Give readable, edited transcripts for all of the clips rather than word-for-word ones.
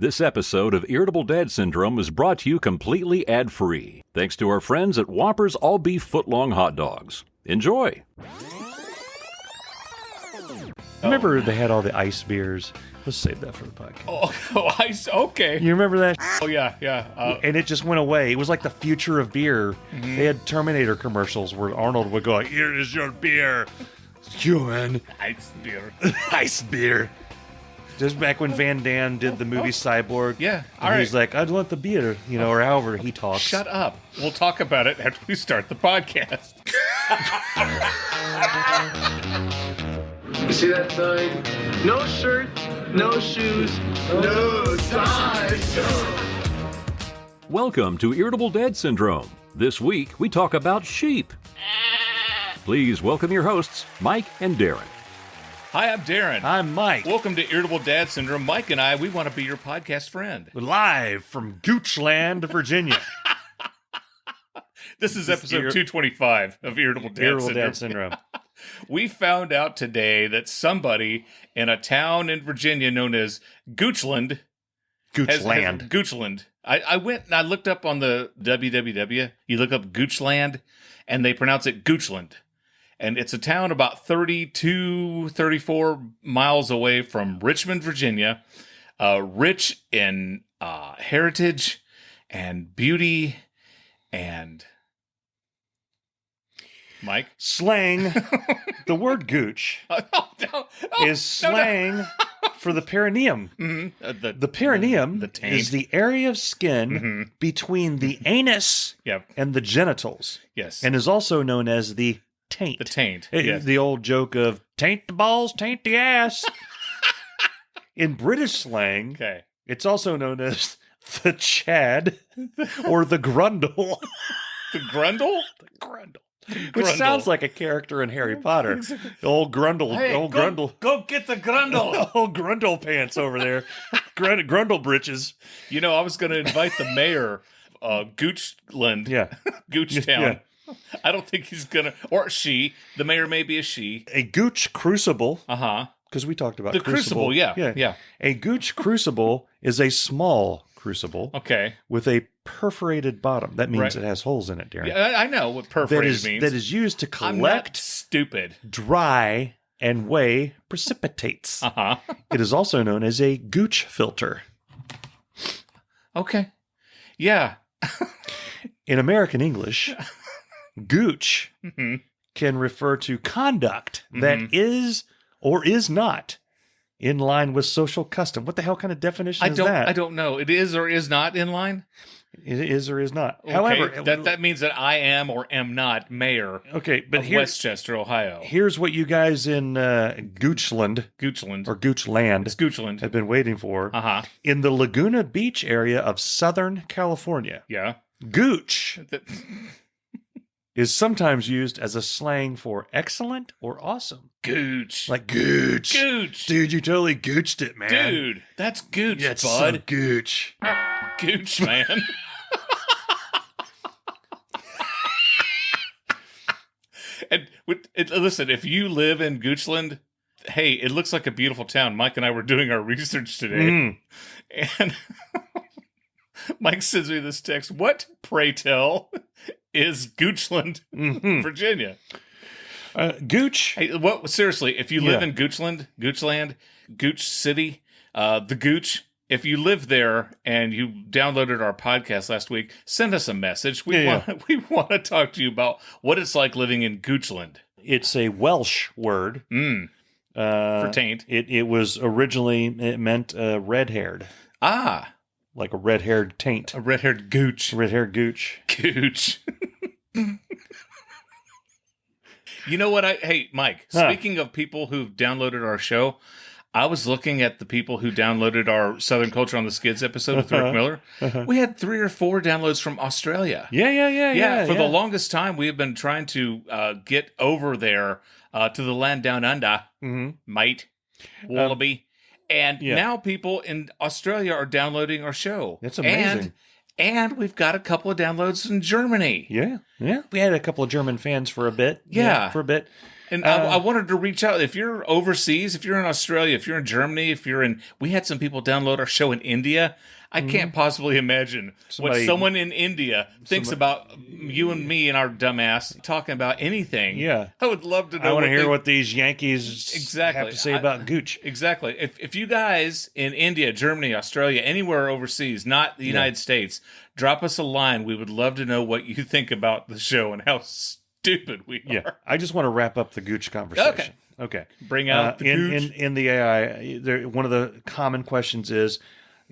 This episode of Irritable Dad Syndrome is brought to you completely ad-free, thanks to our friends at Whoppers All-Beef Footlong Hot Dogs. Enjoy! Remember they had all the ice beers? Let's save that for the podcast. Oh, ice. Okay. You remember that? Oh, yeah. And it just went away. It was like the future of beer. Mm-hmm. They had Terminator commercials where Arnold would go, "Here is your beer, human." Ice beer. Ice beer. Just back when Van Damme did the movie Cyborg. Yeah, all and right. He's like, "I'd want the beer," or however he talks. Shut up. We'll talk about it after we start the podcast. You see that sign? No shirt, no shoes, no ties. Welcome to Irritable Dad Syndrome. This week, we talk about sheep. Please welcome your hosts, Mike and Darin. Hi, I'm Darin. I'm Mike. Welcome to Irritable Dad Syndrome. Mike and I, we want to be your podcast friend. Live from Goochland, Virginia. This is episode 225 of Irritable Dad Syndrome. We found out today that somebody in a town in Virginia known as Goochland. Goochland. I went and I looked up on the www. You look up Goochland, and they pronounce it Goochland. And it's a town about 34 miles away from Richmond, Virginia. Rich in heritage and beauty and... Mike? Slang. The word gooch is slang for the perineum. Mm-hmm. The perineum the taint. is the area of skin between the anus and the genitals. Yes. And is also known as the taint. The taint. Yes. The old joke of taint the balls, taint the ass. In British slang, it's also known as the chad or the grundle. The grundle? The grundle. Which sounds like a character in Harry Potter. Old Grundle. Hey, Grundle. Go get the grundle. Old Grundle pants over there. Grundle britches. You know, I was going to invite the mayor of Goochland. Yeah. Goochtown. Yeah. I don't think he's going to, or she. The mayor may be a she. A gooch crucible. Uh-huh. Because we talked about the crucible. Yeah. A gooch crucible is a small crucible. Okay. With a perforated bottom. That means it has holes in it, Darin. Yeah, I know what perforated means. That is used to collect, I'm not stupid, dry, and weigh precipitates. Uh-huh. It is also known as a gooch filter. Okay. Yeah. In American English, gooch can refer to conduct that is or is not in line with social custom. What the hell kind of definition is that? I don't know. It is or is not in line? It is or is not. Okay. However, that means that I am or am not mayor of Westchester, Ohio. Here's what you guys in Goochland or Goochland it's Goochland. have been waiting for. Uh-huh. In the Laguna Beach area of Southern California, gooch is sometimes used as a slang for excellent or awesome. Gooch. Like gooch. Gooch. Dude, you totally gooched it, man. Dude, that's gooch, that's bud. So gooch. Gooch, man. And listen, if you live in Goochland, hey, it looks like a beautiful town. Mike and I were doing our research today. And Mike sends me this text. What, pray tell, is Goochland, Virginia? Gooch. Hey, seriously, if you live in Goochland, Gooch City, the Gooch, if you live there and you downloaded our podcast last week, send us a message. We want to talk to you about what it's like living in Goochland. It's a Welsh word. For taint. It was originally, it meant red-haired. Ah. Like a red-haired taint. A red-haired gooch. Red-haired gooch. Gooch. You know what? Hey, Mike, speaking of people who've downloaded our show, I was looking at the people who downloaded our Southern Culture on the Skids episode with Rick Miller. We had 3 or 4 downloads from Australia. Yeah. For the longest time, we have been trying to get over there to the land down under, mate, wallaby. And now people in Australia are downloading our show. That's amazing. And we've got a couple of downloads in Germany. Yeah. We had a couple of German fans for a bit. Yeah. For a bit. And I wanted to reach out. If you're overseas, if you're in Australia, if you're in Germany, we had some people download our show in India. I can't possibly imagine what someone in India thinks about you and me and our dumbass talking about anything. Yeah. I would love to know. I want to hear what these Yankees have to say about Gooch. Exactly. If you guys in India, Germany, Australia, anywhere overseas, not the United States, drop us a line. We would love to know what you think about the show and how stupid we are. Yeah. I just want to wrap up the Gooch conversation. Okay. Bring out the Gooch. In the AI, one of the common questions is,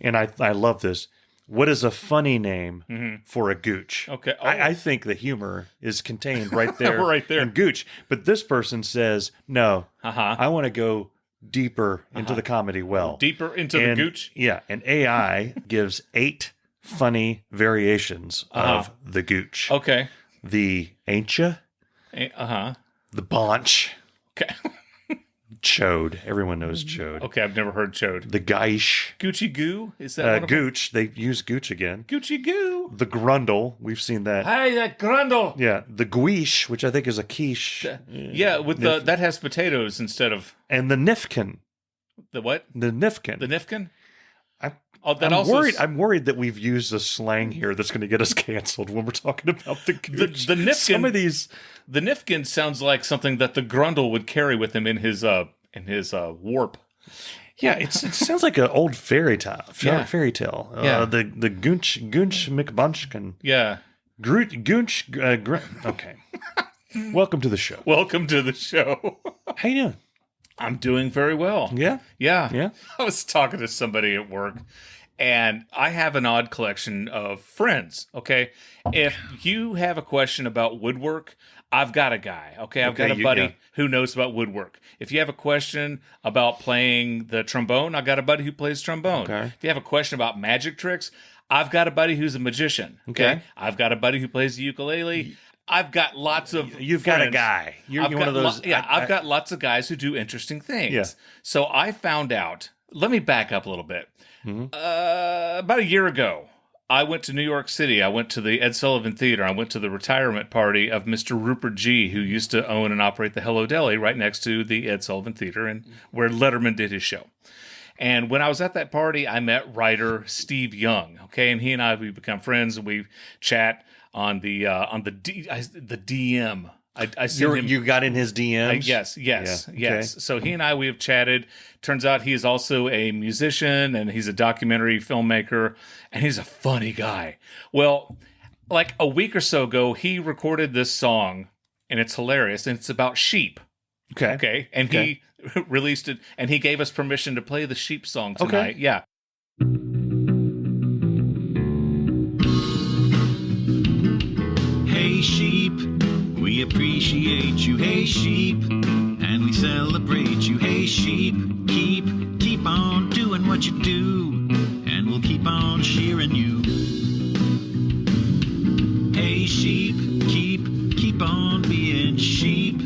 and I love this, what is a funny name for a Gooch? Okay. Oh. I think the humor is contained right there. Right there. In Gooch. But this person says, no, I want to go deeper into the comedy well. Deeper into the Gooch? Yeah. And AI gives 8 funny variations of the Gooch. Okay. The ain't ya? The bonch. Okay. Chode. Everyone knows chode. Okay, I've never heard chode. The geish. Gucci goo? Is that Gooch. They use Gooch again. Gucci goo. The grundle. We've seen that. Hey, that grundle. Yeah. The guiche, which I think is a quiche. Yeah, with that has potatoes instead of... And the nifkin. The what? The nifkin. The nifkin? I'm worried that we've used a slang here that's going to get us canceled when we're talking about the Gooch. The nifkin. Some of these... The nifkin sounds like something that the grundle would carry with him in his warp. Yeah, it sounds like an old fairy tale. Yeah. Fairy tale. Yeah. The Gooch McBunchkin. Yeah. Gooch. Okay. Welcome to the show. Welcome to the show. How you doing? I'm doing very well. Yeah? Yeah. I was talking to somebody at work, and I have an odd collection of friends, okay? If you have a question about woodwork, I've got a guy, okay? I've got a buddy who knows about woodwork. If you have a question about playing the trombone, I've got a buddy who plays trombone. Okay. If you have a question about magic tricks, I've got a buddy who's a magician, okay? I've got a buddy who plays the ukulele. I've got lots of You've friends. got a guy. You're one of those... I've got lots of guys who do interesting things. Yeah. So I found out... Let me back up a little bit. About a year ago, I went to New York City. I went to the Ed Sullivan Theater. I went to the retirement party of Mr. Rupert G., who used to own and operate the Hello Deli right next to the Ed Sullivan Theater, and where Letterman did his show. And when I was at that party, I met writer Steve Young. Okay, and he and we become friends, and we chat on the DM. I sent him. You got in his DMs? Yes. Yeah. Okay. So he and we have chatted. Turns out he is also a musician, and he's a documentary filmmaker, and he's a funny guy. Well, like a week or so ago, he recorded this song, and it's hilarious, and it's about sheep. Okay. And he released it, and he gave us permission to play the sheep song tonight. Okay. Yeah. Hey sheep, we appreciate you. Hey sheep, and we celebrate you. Hey sheep, keep on doing what you do, and we'll keep on cheering you. Hey sheep, keep on being sheep.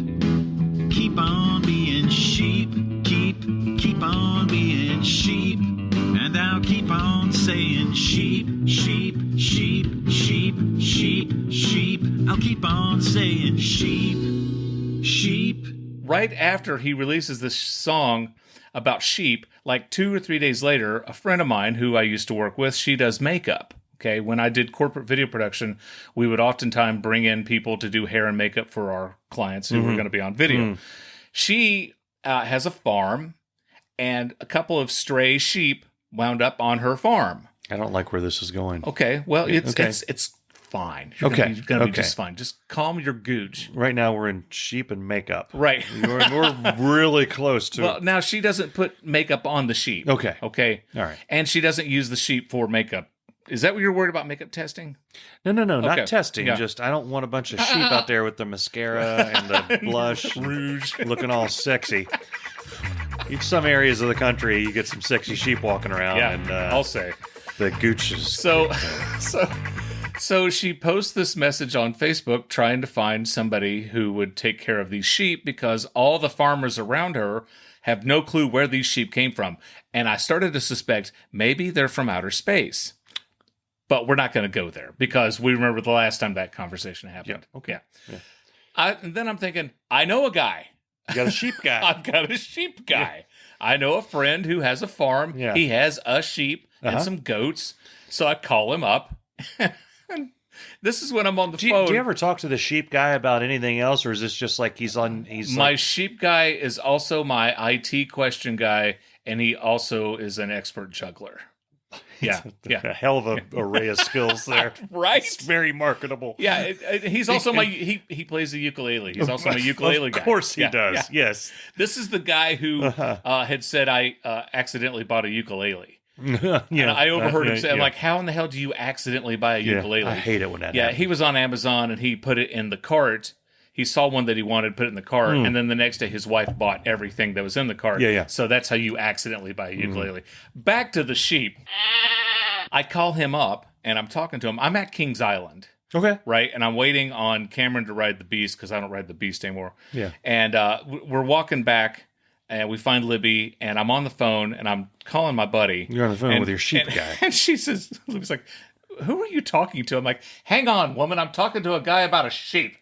Keep on being sheep. Keep on being sheep. And I'll keep on saying sheep, sheep, sheep, sheep, sheep, sheep. I'll keep on saying sheep, sheep. Right after he releases this song about sheep, like 2 or 3 days later, a friend of mine who I used to work with, she does makeup. Okay, when I did corporate video production, we would oftentimes bring in people to do hair and makeup for our clients who were going to be on video. She has a farm, and a couple of stray sheep wound up on her farm. I don't like where this is going. Okay, well, it's fine. You're gonna be just fine. Just calm your gooch. Right now we're in sheep and makeup. Right. We're really close to Well, now she doesn't put makeup on the sheep. Okay. All right. And she doesn't use the sheep for makeup. Is that what you're worried about, makeup testing? No, not testing. Yeah. Just I don't want a bunch of sheep out there with the mascara and the blush, rouge, looking all sexy. In some areas of the country, you get some sexy sheep walking around. Yeah, and I'll say. The gooches. So she posts this message on Facebook trying to find somebody who would take care of these sheep because all the farmers around her have no clue where these sheep came from. And I started to suspect maybe they're from outer space. But we're not going to go there because we remember the last time that conversation happened. Yeah. Okay. Yeah. And then I'm thinking, I know a guy You got a sheep guy. I've got a sheep guy. I know a friend who has a farm. Yeah. He has a sheep and some goats. So I call him up. This is when I'm on the phone. Do you ever talk to the sheep guy about anything else, or is this just like my sheep guy is also my IT question guy, and he also is an expert juggler. Yeah, a hell of a array of skills there. Right? It's very marketable. Yeah, he's also he plays the ukulele. He's also my ukulele guy. Of course he does. Yeah. Yes. This is the guy who had said I accidentally bought a ukulele. Yeah. And I overheard him say, I'm like, how in the hell do you accidentally buy a ukulele? I hate it when that Yeah, happens. he was on Amazon and he put it in the cart. He saw one that he wanted, put it in the cart, and then the next day his wife bought everything that was in the cart. Yeah. So that's how you accidentally buy a ukulele. Back to the sheep. I call him up and I'm talking to him. I'm at Kings Island. Okay. Right? And I'm waiting on Cameron to ride the Beast because I don't ride the Beast anymore. Yeah. And we're walking back and we find Libby and I'm on the phone and I'm calling my buddy. You're on the phone with your sheep guy. And she says, Libby's like, who are you talking to? I'm like, hang on, woman. I'm talking to a guy about a sheep.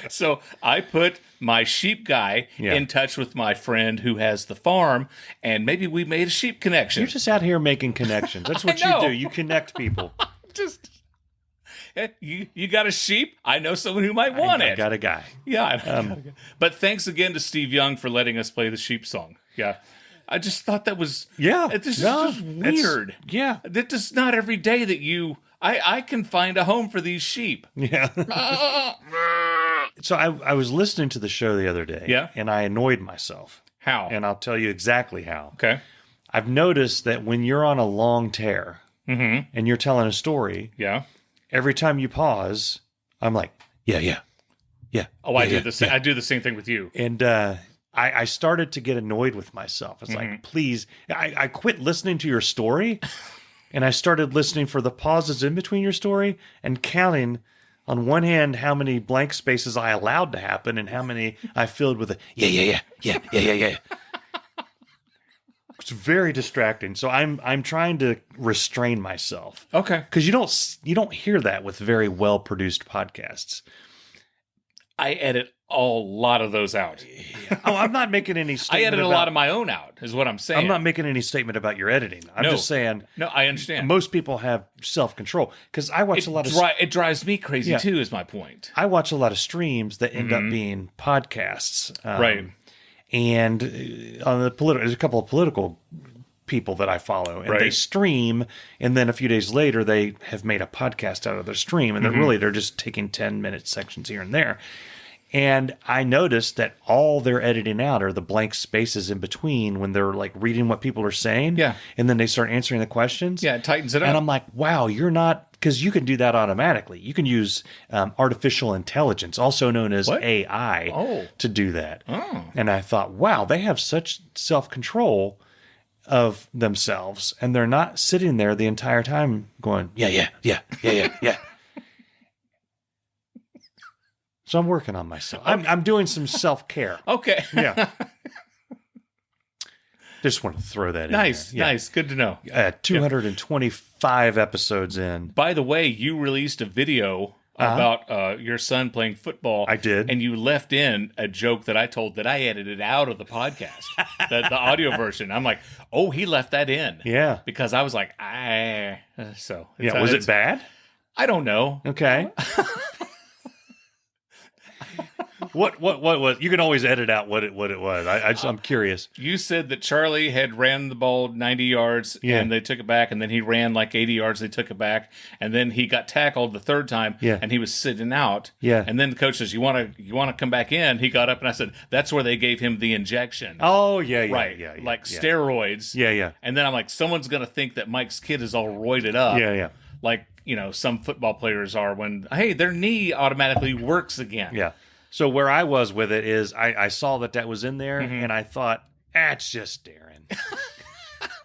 So I put my sheep guy in touch with my friend who has the farm, and maybe we made a sheep connection. You're just out here making connections. That's what you do. You connect people. Just you got a sheep? I know someone who might want it. I got a guy. Yeah. But thanks again to Steve Young for letting us play the sheep song. Yeah. I just thought that was This is just weird. Yeah. That is not every day that I can find a home for these sheep. Yeah. So I was listening to the show the other day. Yeah. And I annoyed myself. How? And I'll tell you exactly how. Okay. I've noticed that when you're on a long tear and you're telling a story, every time you pause, I'm like, yeah. Oh, I do the same. I do the same thing with you. And I started to get annoyed with myself. It's like, please, I quit listening to your story, and I started listening for the pauses in between your story and counting on one hand how many blank spaces I allowed to happen and how many I filled with a yeah. It's very distracting. So I'm trying to restrain myself. Okay. Because you don't hear that with very well produced podcasts. I edit a lot of those out. Oh, I'm not making any statement. I edit a lot of my own out, is what I'm saying. I'm not making any statement about your editing. I'm just saying. No, I understand. Most people have self-control because I watch a lot of. It drives me crazy too. Is my point. I watch a lot of streams that end up being podcasts, right? And on the there's a couple of political people that I follow, and they stream, and then a few days later they have made a podcast out of their stream, and they're just taking 10-minute sections here and there. And I noticed that all they're editing out are the blank spaces in between when they're like reading what people are saying. Yeah. And then they start answering the questions. Yeah, it tightens it up. And I'm like, wow, you're not, because you can do that automatically. You can use artificial intelligence, also known as AI, to do that. Oh. And I thought, wow, they have such self-control of themselves, and they're not sitting there the entire time going, yeah. So I'm working on myself. I'm doing some self-care. Okay. Yeah. Just want to throw that in Nice, there. Yeah. nice. Good to know. 225 episodes in. By the way, you released a video about your son playing football. I did. And you left in a joke that I told that I edited out of the podcast, the audio version. I'm like, oh, he left that in. Yeah. Because I was like, so. Was it bad? I don't know. Okay. What you can always edit out what it was. I'm curious. You said that Charlie had ran the ball 90 yards and they took it back, and then he ran like 80 yards, they took it back, and then he got tackled the third time and he was sitting out. Yeah. And then the coach says, You wanna come back in? He got up and I said, that's where they gave him the injection. Oh yeah. Right. Like steroids. Yeah. And then I'm like, someone's gonna think that Mike's kid is all roided up. Yeah. Like, some football players are when their knee automatically works again. Yeah. So where I was with it is I saw that was in there, and I thought, it's just Darin.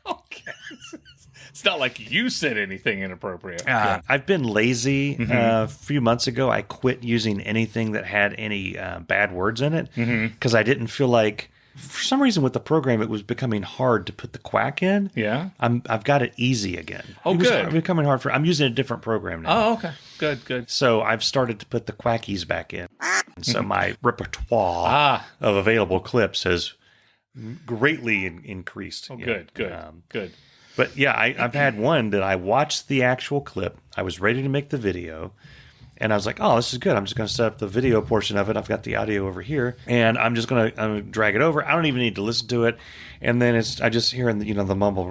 Okay. It's not like you said anything inappropriate. I've been lazy. A few months ago, I quit using anything that had any bad words in it because I didn't feel like for some reason with the program, it was becoming hard to put the quack in. Yeah. I've got it easy again. Oh, it was good. becoming hard I'm using a different program now. Oh, okay. Good. So I've started to put the quackies back in. So my repertoire of available clips has greatly increased. Oh, Yeah. good. But yeah, I've had one that I watched the actual clip. I was ready to make the video. And I was like, oh, this is good. I'm just going to set up the video portion of it. I've got the audio over here. And I'm gonna drag it over. I don't even need to listen to it. And then I just hear the mumble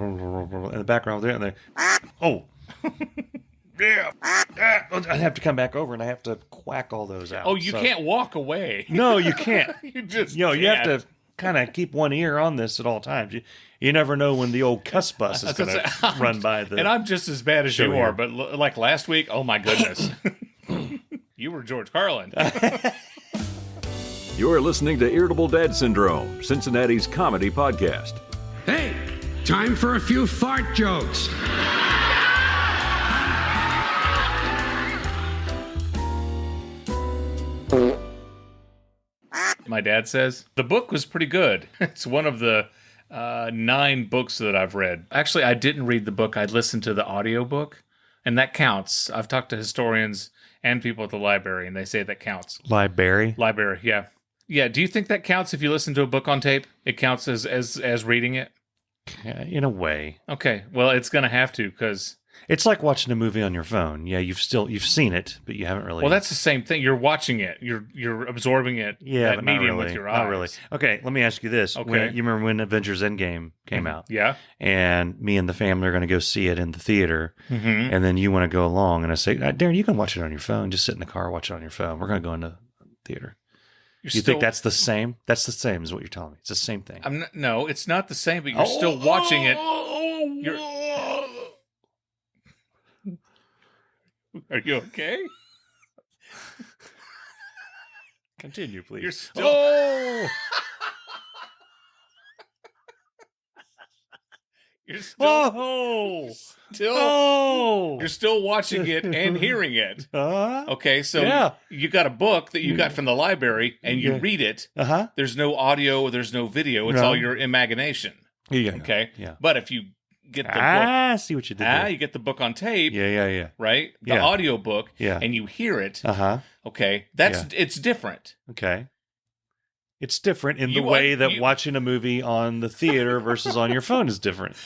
in the background there. And then, oh. Yeah. I have to come back over and I have to quack all those out. Oh, you can't walk away. No, you can't. You you have to kind of keep one ear on this at all times. You never know when the old cuss bus is going to run by. And I'm just as bad as you here. are, but like last week, oh my goodness. You were George Carlin. You're listening to Irritable Dad Syndrome, Cincinnati's comedy podcast. Hey, time for a few fart jokes. My dad says the book was pretty good. It's one of the 9 books that I've read. Actually, I didn't read the book. I listened to the audiobook, and that counts. I've talked to historians and people at the library, and they say that counts. Library, yeah. Yeah, do you think that counts if you listen to a book on tape? It counts as reading it? in a way. Okay, well, it's going to have to, because... It's like watching a movie on your phone. Yeah, you've seen it, but you haven't really. Well, that's the same thing. You're watching it. You're absorbing it. Yeah, that but medium not really. with your eyes. Not really. Okay, let me ask you this. Okay. You remember when Avengers Endgame came out? Yeah. And me and the family are going to go see it in the theater, Mm-hmm. and then you want to go along, and I say, Darin, you can watch it on your phone. Just sit in the car, watch it on your phone. We're going to go into the theater. You think that's the same? That's the same, is what you're telling me. It's the same thing. No, it's not the same, but you're still watching it. Are you okay? Continue, please. You're still. You're still watching it and hearing it. Okay, so you got a book that you got from the library and you read it. There's no audio, there's no video. It's all your imagination. Okay? Yeah. But if you get the book... I see what you did there. You get the book on tape. Yeah. Right? The audio book. Yeah. And you hear it. Okay? Yeah. It's different. Okay. It's different in the way that watching a movie on the theater versus on your phone is different.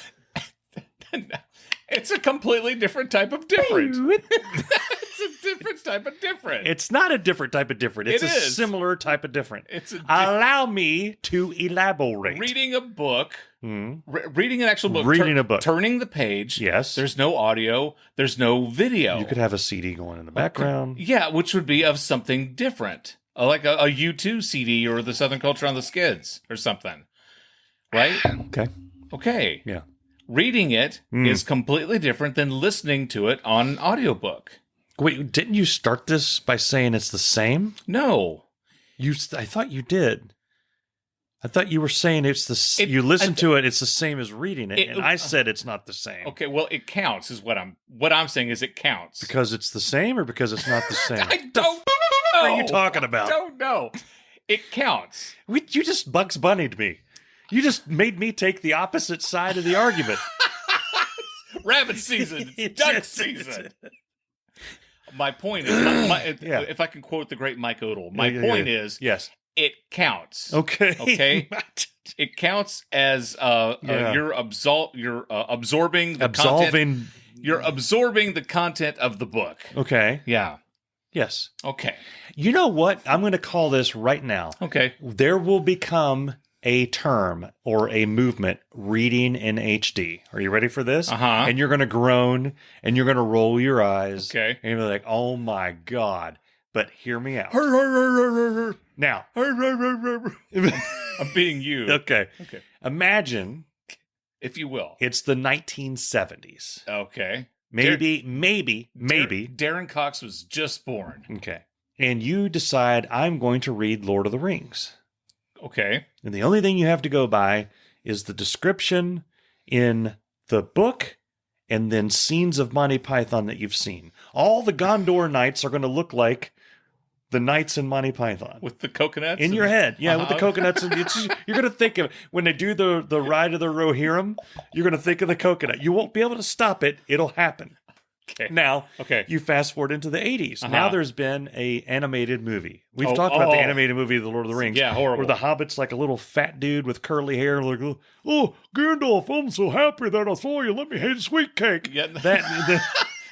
It's a completely different type of different. It's a different type of different. It's not a different type of different. It's a similar type of different. Allow me to elaborate. Reading a book, reading an actual book, reading a book, turning the page. Yes. There's no audio. There's no video. You could have a CD going in the background. Yeah, which would be of something different. Like a U2 CD or the Southern Culture on the Skids or something. Right? Okay. Yeah. Reading it is completely different than listening to it on an audiobook. Wait, didn't you start this by saying it's the same? No. I thought you did. I thought you were saying you listen to it, it's the same as reading it, and I said it's not the same. Okay, well, it counts is what I'm saying is it counts. Because it's the same or because it's not the same? I don't know. What are you talking about? I don't know. It counts. You just Bugs Bunnied me. You just made me take the opposite side of the argument. Rabbit season. It's duck season. My point is, if I can quote the great Mike Odell, my point is, yes, it counts. Okay. Okay. It counts as you're absorbing the content. You're absorbing the content of the book. Okay. Yeah. Yes. Okay. You know what? I'm going to call this right now. Okay. There will become a term or a movement, reading in HD. Are you ready for this? And you're going to groan and you're going to roll your eyes. Okay. And you're like, oh my God. But hear me out. Now. I'm being you. Okay. Imagine, if you will, it's the 1970s. Okay. Maybe. Darin Cox was just born. Okay. And you decide, I'm going to read Lord of the Rings. Okay. And the only thing you have to go by is the description in the book and then scenes of Monty Python that you've seen. All the Gondor knights are going to look like the Knights in Monty Python. With the coconuts? In your head. Yeah, with the Uh-huh. coconuts. And you're going to think of, when they do the ride of the Rohirrim, you're going to think of the coconut. You won't be able to stop it. It'll happen. Okay. Now, Okay. you fast forward into the 80s. Uh-huh. Now there's been a animated movie. We've Oh, talked about the oh. animated movie of The Lord of the Rings. Yeah, horrible. Where the Hobbit's like a little fat dude with curly hair. Like, oh, Gandalf, I'm so happy that I saw you. Let me have sweet cake. Yeah. That,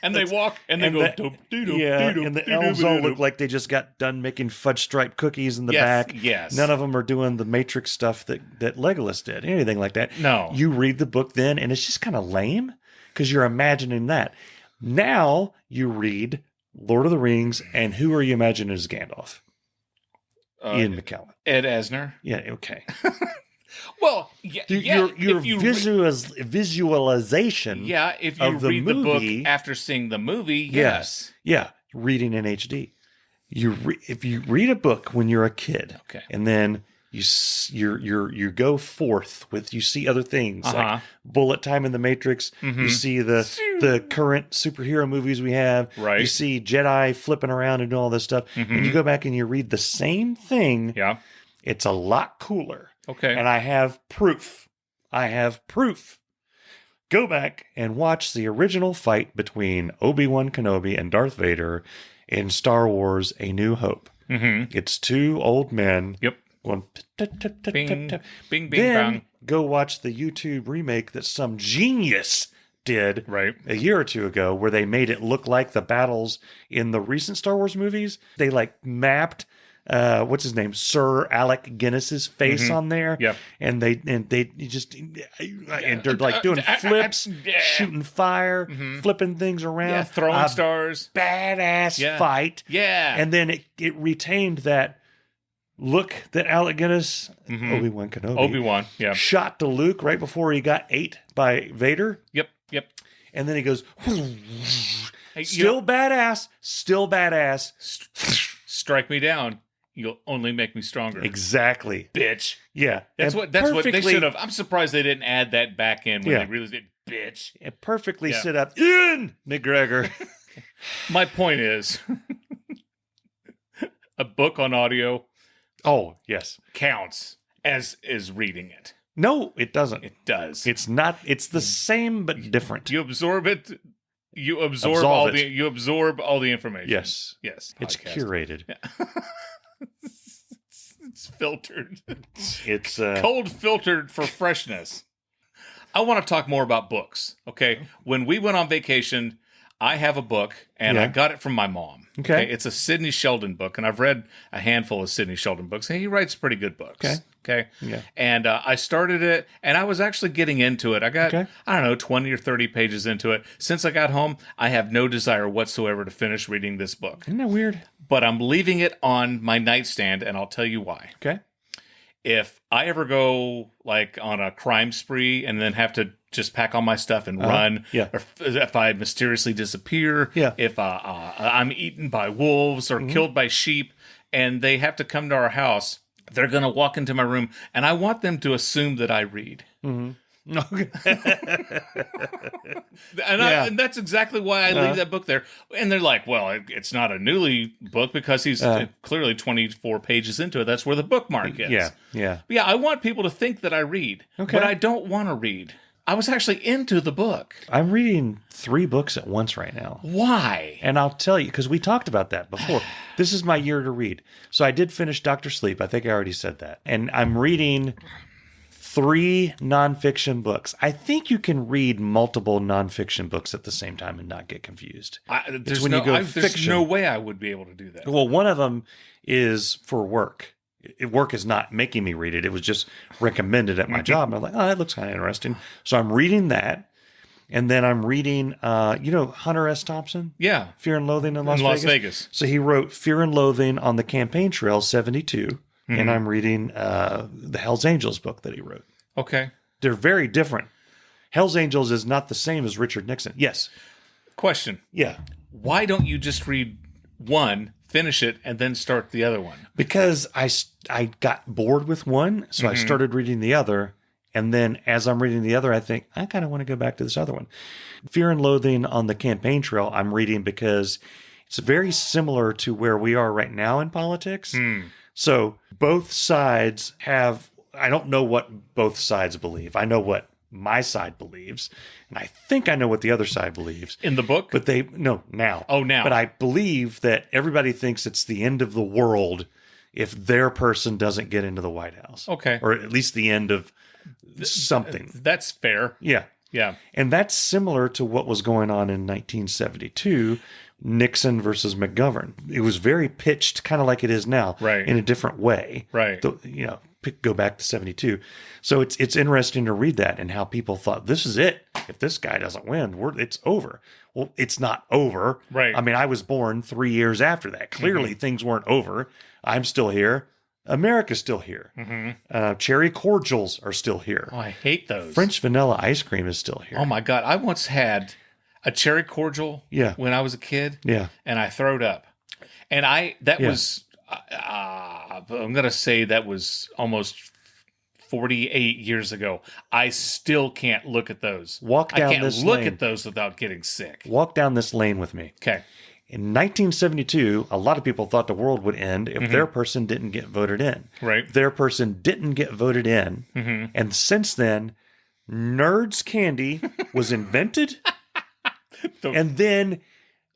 and they walk and they and go, the- doop-doo-doop, yeah, doo-doop, and the doo-doop, elves all doo-doop. look like they just got done making fudge stripe cookies in the Yes, back. yes. None of them are doing the Matrix stuff that Legolas did, anything like that. No. You read the book then, and it's just kind of lame because you're imagining that. Now you read Lord of the Rings, and who are you imagining as Gandalf? Ian McKellen. Ed Asner. Yeah, okay. Well, yeah, Your if you visualization. if you of the read the movie- book after seeing the movie, Yes. Yeah, reading in HD. If you read a book when you're a kid, Okay. and then you go forth with, you see other things Uh-huh. like bullet time in the Matrix. You see the current superhero movies we have. Right. You see Jedi flipping around and doing all this stuff. And you go back and you read the same thing. Yeah. It's a lot cooler. Okay. And I have proof. Go back and watch the original fight between Obi-Wan Kenobi and Darth Vader in Star Wars A New Hope. Mm-hmm. It's two old men Yep. going Bing, bing, bing, then bang. go watch the YouTube remake that some genius did Right. a year or two ago, where they made it look like the battles in the recent Star Wars movies. They like mapped what's his name, Sir Alec Guinness's face on there. Yep. And they just and they're like doing flips, shooting fire, flipping things around, Yeah, throwing A stars. badass Yeah. fight. Yeah. And then it retained that look that Alec Guinness, Obi-Wan Kenobi, Obi-Wan. Yeah. shot to Luke right before he got ate by Vader. Yep. Yep. And then he goes, Hey, still badass, still badass. strike me down. You'll only make me stronger. Exactly. Bitch. Yeah. That's And what they perfectly- should have. I'm surprised they didn't add that back in when Yeah. they really did. Bitch. It perfectly Yeah. set up Ian McGregor. My point is, a book on audio Oh, yes. counts as is reading it. No, it doesn't. It does. It's not. It's the same but different. You absorb it. You absorb Absolve all it. the. You absorb all the information. Yes. Yes. It's Podcast. curated. It's filtered. It's Cold filtered for freshness. I want to talk more about books. Okay. When we went on vacation, I have a book and I Yeah. got it from my mom. Okay. It's a Sidney Sheldon book, and I've read a handful of Sidney Sheldon books, and he writes pretty good books. Okay. Okay. Yeah. And I started it, and I was actually getting into it. I got, Okay. I don't know, 20 or 30 pages into it. Since I got home, I have no desire whatsoever to finish reading this book. isn't that weird? But I'm leaving it on my nightstand, and I'll tell you why. Okay. If I ever go like on a crime spree and then have to just pack all my stuff and run, Yeah. or if I mysteriously disappear, Yeah. if I'm eaten by wolves or killed by sheep and they have to come to our house, they're going to walk into my room and I want them to assume that I read. Okay. And that's exactly why I leave that book there. And they're like, well, it's not a newly book because he's clearly 24 pages into it. That's where the bookmark is. Yeah. Yeah. Yeah, I want people to think that I read, Okay. but I don't want to read. I was actually into the book. I'm reading 3 books at once right now. Why? And I'll tell you, because we talked about that before. This is my year to read. So I did finish Dr. Sleep. I think I already said that. And I'm reading 3 nonfiction books. I think you can read multiple nonfiction books at the same time and not get confused. There's when you go there's fiction. no way I would be able to do that. Well, one of them is for work. Work is not making me read it. It was just recommended at my job. And I'm like, oh, that looks kind of interesting. So I'm reading that. And then I'm reading, Hunter S. Thompson? Yeah, Fear and Loathing in Las in Vegas. Las Vegas. So he wrote Fear and Loathing on the Campaign Trail 72. And I'm reading the Hell's Angels book that he wrote. Okay. They're very different. Hell's Angels is not the same as Richard Nixon. Yes. Question. Yeah. Why don't you just read one, finish it, and then start the other one? Because I got bored with one, so I started reading the other. And then as I'm reading the other, I think, I kind of want to go back to this other one. Fear and Loathing on the Campaign Trail, I'm reading because It's very similar to where we are right now in politics. So both sides have, I don't know what both sides believe. I know what my side believes, and I think I know what the other side believes. In the book? But now. Oh, now. But I believe that everybody thinks it's the end of the world if their person doesn't get into the White House. Okay. Or at least the end of something. That's fair. Yeah. Yeah. And that's similar to what was going on in 1972, Nixon versus McGovern. It was very pitched, kind of like it is now, Right. in a different way. Right. Go back to 72. So it's interesting to read that and how people thought, this is it. If this guy doesn't win, it's over. Well, it's not over. Right. I mean, I was born 3 years after that. Clearly, things weren't over. I'm still here. America's still here. Cherry cordials are still here. Oh, I hate those. French vanilla ice cream is still here. Oh my God. I once had a cherry cordial when I was a kid. Yeah. And I throwed up. And that Yeah. was, I'm going to say that was almost 48 years ago. I still can't look at those. Walk down I can't this look lane. at those without getting sick. Walk down this lane with me. Okay. In 1972, a lot of people thought the world would end if their person didn't get voted in. Right. Their person didn't get voted in. And since then, Nerds candy was invented and then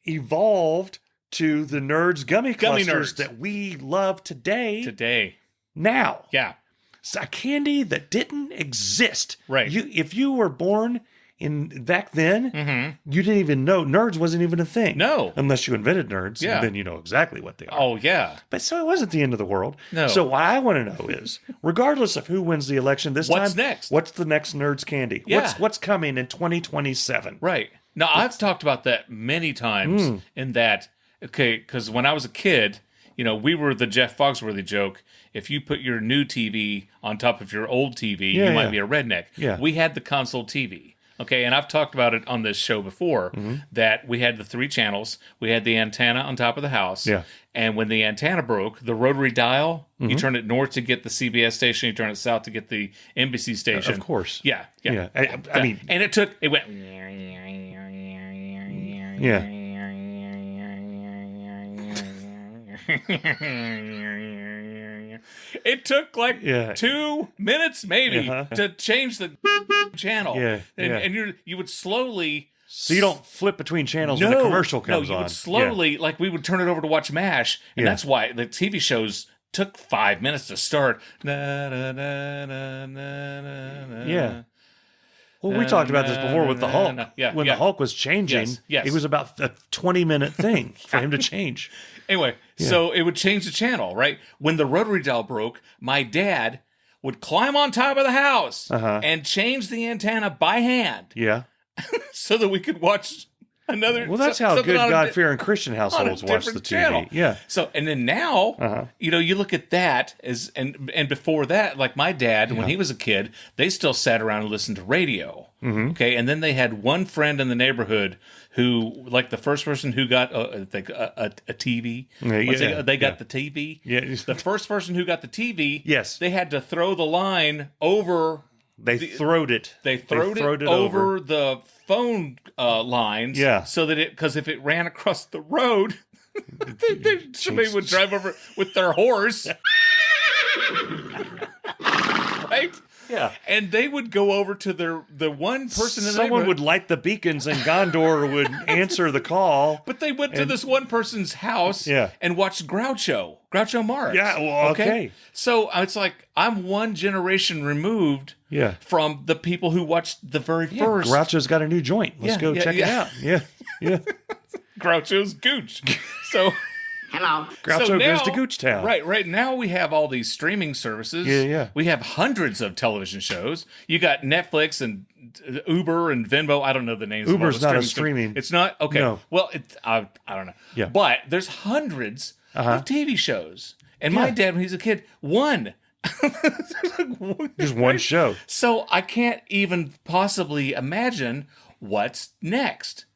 evolved to the Nerds gummy clusters Nerds that we love today. Now. Yeah. It's a candy that didn't exist. Right. If you were born back then, you didn't even know Nerds wasn't even a thing. No. Unless you invented Nerds, Yeah. and then you know exactly what they are. Oh, yeah. But so it wasn't the end of the world. No. So what I want to know is, regardless of who wins the election this What's time, next? What's the next Nerds candy? Yeah. What's coming in 2027? Right. Now, I've talked about that many times in that, because when I was a kid, we were the Jeff Foxworthy joke. If you put your new TV on top of your old TV, you might be a redneck. Yeah. We had the console TV. Okay, and I've talked about it on this show before, that we had the 3 channels. We had the antenna on top of the house. Yeah. And when the antenna broke, the rotary dial, you turn it north to get the CBS station, you turn it south to get the NBC station. Of course. Yeah. Yeah. I mean, and it went. yeah. It took like Yeah. 2 minutes maybe to change the channel. Yeah, yeah. And you would slowly. So you don't flip between channels when a commercial comes you on. would slowly, like we would turn it over to watch MASH, and that's why the TV shows took 5 minutes to start. Yeah. Well, we talked about this before with the Hulk. Yeah, when the Hulk was changing, Yes. it was about a 20-minute thing for him to change. Anyway, so it would change the channel, right? When the rotary dial broke, my dad would climb on top of the house and change the antenna by hand Yeah. so that we could watch another. Well, that's how something good on a God-fearing Christian households watch the different TV. channel. Yeah. So, and then now, you look at that and before that, like my dad, when he was a kid, they still sat around and listened to radio. Okay. And then they had one friend in the neighborhood who, like the first person who got a TV, they got the TV. Yeah. The first person who got the TV, Yes. they had to throw the line over. They throwed it. They throwed it over the phone lines. Yeah. So that because if it ran across the road, somebody would drive over with their horse. Right? Yeah. And they would go over to the one person in the Someone neighborhood. would light the beacons and Gondor would answer the call. But they went to this one person's house and watched Groucho Marx. Yeah, well, okay. So it's like I'm one generation removed from the people who watched the very first. Groucho's got a new joint. Let's go check it out. Yeah. Yeah. Groucho's Gooch. So Hello. Groucho goes to Gooch Town. Right now we have all these streaming services. Yeah. We have hundreds of television shows. You got Netflix and Uber and Venmo. I don't know the names. Uber's of all the not a streaming. streaming. It's not? Okay. No. Well, I don't know. Yeah. But there's hundreds of TV shows. And my dad, when he was a kid, one. Just one show. So I can't even possibly imagine what's next.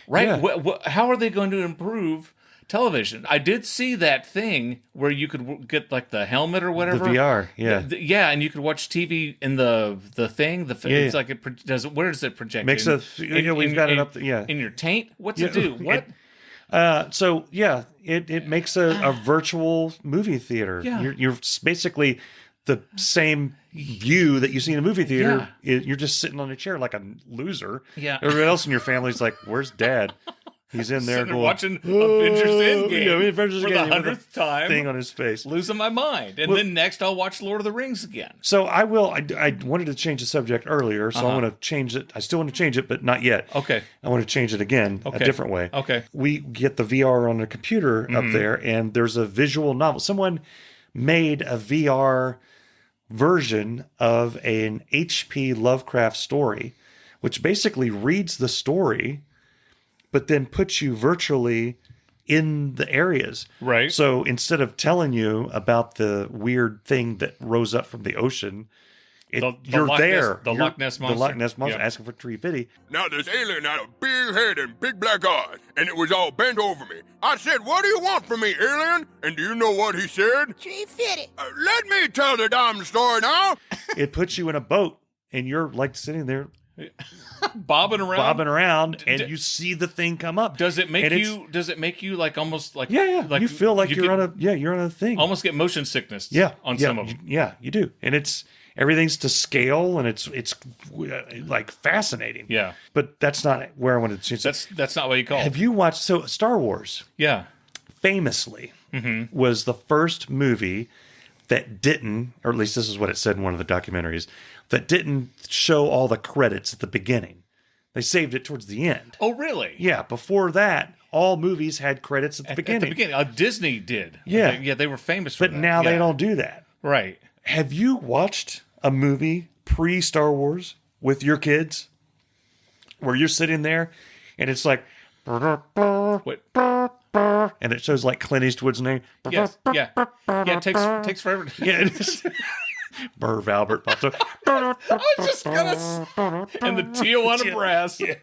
Right? Yeah. How are they going to improve television? I did see that thing where you could get like the helmet or whatever. The VR, yeah. Yeah, and you could watch TV in the thing. It's like it does. Where does it project? We've got it up. In your in your taint. What's it do? What? So yeah, it makes a virtual movie theater. Yeah. You're basically the same view that you see in a movie theater. You're just sitting on a chair like a loser. Yeah. Everyone else in your family's like, "Where's Dad?" He's in there Sitting going, watching Avengers Endgame yeah, Avengers for the Endgame with 100th time. thing on his face. Losing my mind. And then next I'll watch Lord of the Rings again. So I will. I wanted to change the subject earlier, so I want to change it. I still want to change it, but not yet. Okay. I want to change it again, a different way. Okay. We get the VR on the computer up there, and there's a visual novel. Someone made a VR version of an H.P. Lovecraft story, which basically reads the story, but then puts you virtually in the areas. Right. So instead of telling you about the weird thing that rose up from the ocean, you're there. The Loch Ness Monster. The Loch Ness Monster Yeah. asking for tree fitty. Now this alien had a big head and big black eyes, and it was all bent over me. I said, "What do you want from me, alien?" And do you know what he said? Tree fitted. Let me tell the damn story now. It puts you in a boat, and you're like sitting there bobbing around. and you see the thing come up. Does it make And you? Does it make you like almost like? Yeah. Like you feel like you're get- on a thing. Almost get motion sickness. Yeah, On yeah, some of them. Yeah, you do, and everything's to scale, and it's like fascinating. Yeah. But that's not where I wanted to change. That's not what you call. Have you watched Star Wars? Yeah. Famously, Mm-hmm. was the first movie that didn't, or at least this is what it said in one of the documentaries, that didn't show all the credits at the beginning. They saved it towards the end. Oh, really? Yeah, before that, all movies had credits at the beginning. At the beginning, Disney did. Yeah. They were famous for But that. now Yeah. they don't do that. Right. Have you watched a movie pre-Star Wars with your kids where you're sitting there and it's like, What? and it shows like Clint Eastwood's name? Yes. Yeah. Yeah. It takes forever. Yeah, it's Merv Albert pops up. I was just gonna. And the Tijuana brass. Yeah.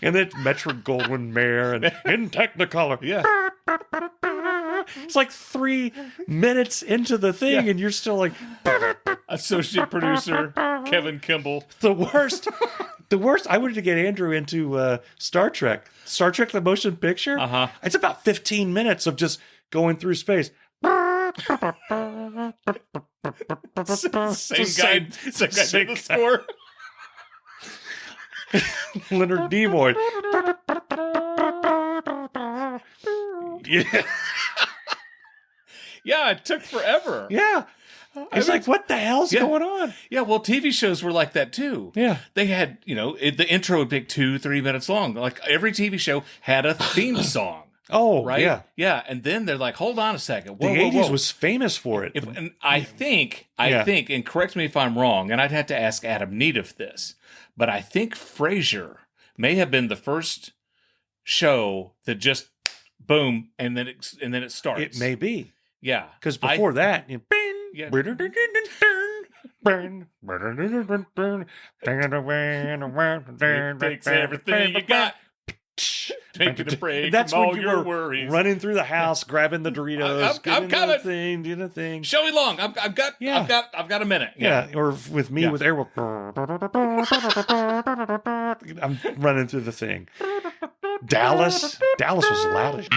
And then Metro Goldwyn Mayer and in Technicolor. Yeah. It's like 3 minutes into the thing, and you're still like, Associate producer Kevin Kimball. the worst. The worst. I wanted to get Andrew into Star Trek. Star Trek: The Motion Picture. It's about 15 minutes of just going through space. Same guy did the score. Leonard Nimoy. Yeah. Yeah, it took forever. Yeah. It's like, what the hell's going on? Yeah, well, TV shows were like that too. Yeah. They had, the intro would be 2-3 minutes long. Like every TV show had a theme song. Oh, Right? yeah. Yeah. And then they're like, hold on a second. The 80s was famous for it. And I think, Yeah. and correct me if I'm wrong, and I'd have to ask Adam Needham this, but I think Frasier may have been the first show that just boom, and then it starts. It may be. Yeah. Because before that, Yeah. It takes everything you got. Take it a break That's from when all you your were worries. running through the house, grabbing the Doritos, I'm doing coming. the thing, doing the thing. Shelley Long, I've got a minute. Yeah, or with me Yeah. with Airwolf. I'm running through the thing. Dallas was loud as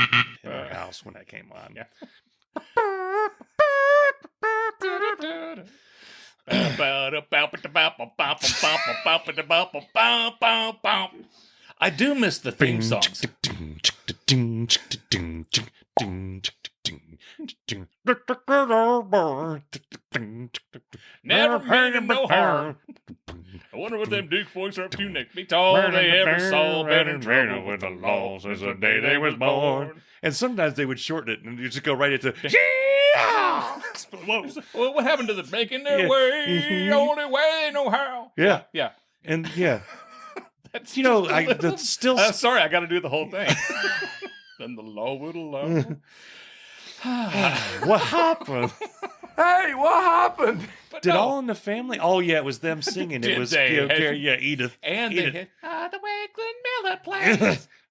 in our house when that came on. Yeah. I do miss the theme songs. Never meant him no harm. I wonder what them Duke boys are up to next. Be all they ever saw. Been in trouble with the law since the day they was born. And sometimes they would shorten it and you just go right into Well, what happened to the making their Yeah. way? Only way they know how. Yeah. Yeah. And yeah. That's You know, just a little- that's still sorry, I got to do the whole thing. Then the law will allow. what happened? Hey, what happened? But Did no. All in the Family? Oh yeah, it was them singing. Did It was they? Edith. And Edith. they hit the way Glenn Miller plays.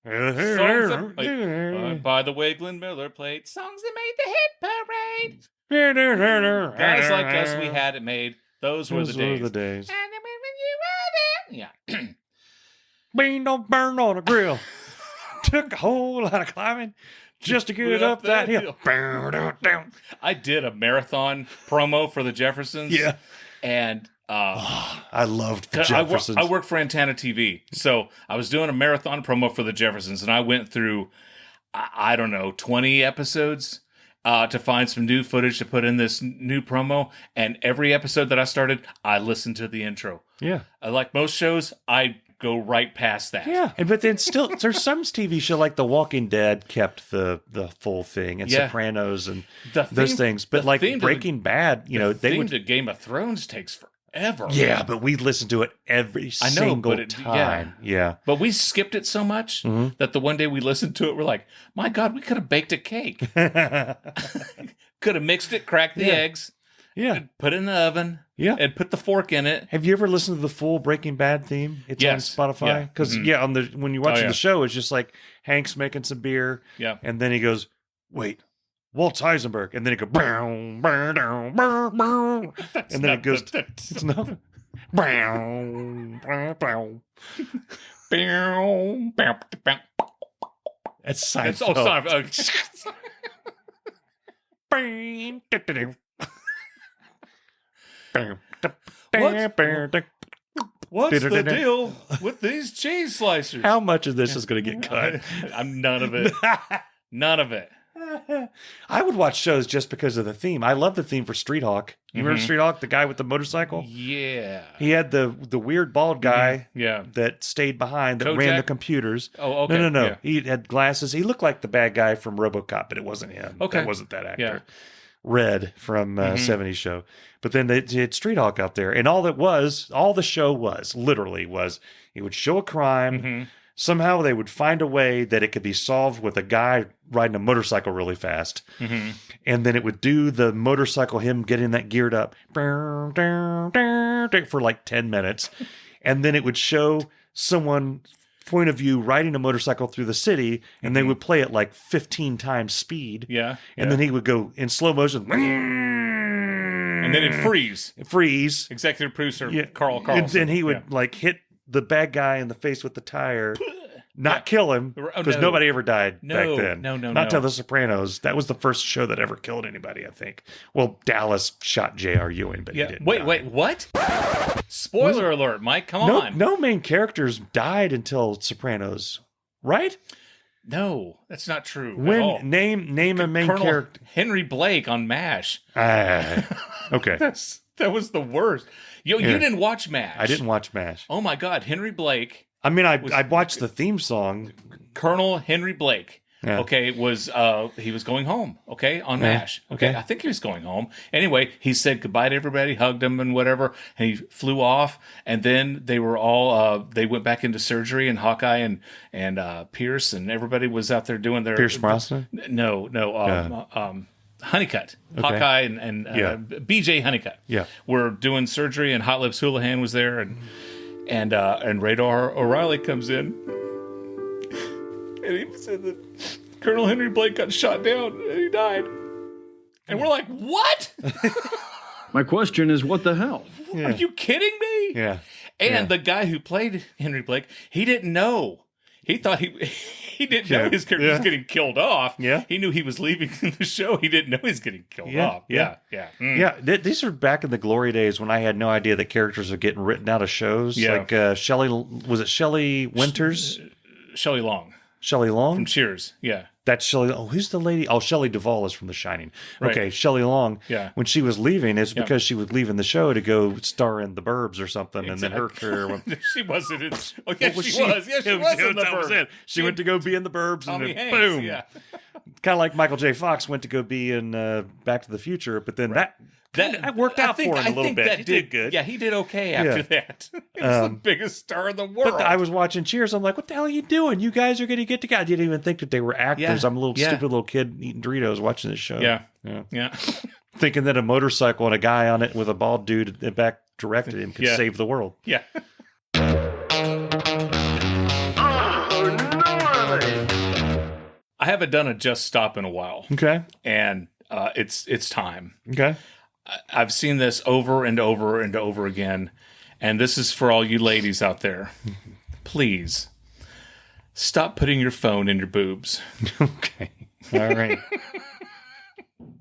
Songs that, by the way Glenn Miller played songs that made the hit parade. Guys like us, we had it made. Those were the days. the days. And then when you were there, yeah. Bean don't burn on a grill. took a whole lot of climbing just to get up that hill. I did a marathon promo for the Jeffersons. Yeah. And I loved the Jeffersons. I work for Antenna TV. So I was doing a marathon promo for the Jeffersons, and I went through, I don't know, 20 episodes to find some new footage to put in this new promo. And every episode that I started, I listened to the intro. Yeah. Like most shows, I go right past that. Yeah. But then still, there's some TV show like The Walking Dead kept the full thing, and Sopranos and those things. But like Breaking Bad, they would. The Game of Thrones takes forever. Yeah, but we listened to it every single time. Yeah. But we skipped it so much that the one day we listened to it, we're like, my God, we could have baked a cake. Could have mixed it, cracked the eggs. Yeah. Put it in the oven. Yeah. And put the fork in it. Have you ever listened to the full Breaking Bad theme? It's on Spotify. Because, when you're watching the show, it's just like Hank's making some beer. Yeah. And then he goes, wait, Walt Heisenberg. And then he goes, bow, bow, down, bow, bow. And then it goes, it's not. Bow, bow, bow. That's Seinfeld. Seinfeld. What's the deal with these cheese slicers? How much of this is going to get cut? I'm none of it. None of it. I would watch shows just because of the theme. I love the theme for Street Hawk. You remember Street Hawk, the guy with the motorcycle? Yeah. He had the weird bald guy yeah. that stayed behind that Kojak? ran the computers. Oh, okay. No. Yeah. He had glasses. He looked like the bad guy from RoboCop, but it wasn't him. Okay. That wasn't that actor. Yeah. Red from 70s show. But then they had Street Hawk out there. And all the show was, literally was, it would show a crime. Somehow they would find a way that it could be solved with a guy riding a motorcycle really fast. And then it would do the motorcycle, him getting that geared up for like 10 minutes. And then it would show someone point of view riding a motorcycle through the city, and they would play it like 15 times speed. Yeah. And then he would go in slow motion. And then it'd freeze. Executive producer Carl Carlson. And then he would like hit the bad guy in the face with the tire, not kill him, because nobody ever died back then. Not till The Sopranos. That was the first show that ever killed anybody, I think. Well, Dallas shot J.R. Ewing, but he didn't die. Wait, what? Spoiler alert, Mike, come on. No main characters died until Sopranos, right? No, that's not true. When at all. Name a main Colonel character. Henry Blake on MASH. Okay. That was the worst. You didn't watch MASH. I didn't watch MASH. Oh my God, Henry Blake. I mean, I watched the theme song. Colonel Henry Blake. Yeah. Okay, he was going home. Okay, on MASH. Okay. I think he was going home. Anyway, he said goodbye to everybody, hugged them and whatever, and he flew off. And then they were all they went back into surgery, and Hawkeye and Pierce and everybody was out there doing their Pierce Brosnan. No, Honeycutt. Okay. Hawkeye and BJ Honeycutt. Yeah, were doing surgery, and Hot Lips Houlihan was there, and Radar O'Reilly comes in. And he said that Colonel Henry Blake got shot down and he died. And we're like, what? My question is, what the hell? Yeah. Are you kidding me? Yeah. And the guy who played Henry Blake, he didn't know. He thought he didn't know his character was getting killed off. Yeah. He knew he was leaving the show. He didn't know he was getting killed off. Yeah. These are back in the glory days when I had no idea that characters were getting written out of shows. Yeah. Like Shelley Winters? Shelley Long. Shelley Long? From Cheers. Yeah. That's Shelley. Oh, who's the lady? Oh, Shelley Duvall is from The Shining. Right. Okay, Shelley Long. Yeah. When she was leaving, it's because she was leaving the show to go star in The Burbs or something, and then her career. She wasn't in. Oh, yeah, was she was. Yeah, she was in The Burbs. She went to go be in The Burbs, Tommy and then Hanks, boom. Yeah. Kind of like Michael J. Fox went to go be in Back to the Future, but then that worked out for him a little bit. He did good. Yeah, he did okay after that. He was the biggest star in the world. But I was watching Cheers. I'm like, what the hell are you doing? You guys are going to get together. I didn't even think that they were actors. Yeah. I'm a little stupid little kid eating Doritos watching this show. Yeah. Thinking that a motorcycle and a guy on it with a bald dude in back directed him could save the world. Yeah. I haven't done a Just Stop in a while. Okay. And it's time. Okay. I've seen this over and over and over again. And this is for all you ladies out there. Please Stop putting your phone in your boobs. Okay. All right.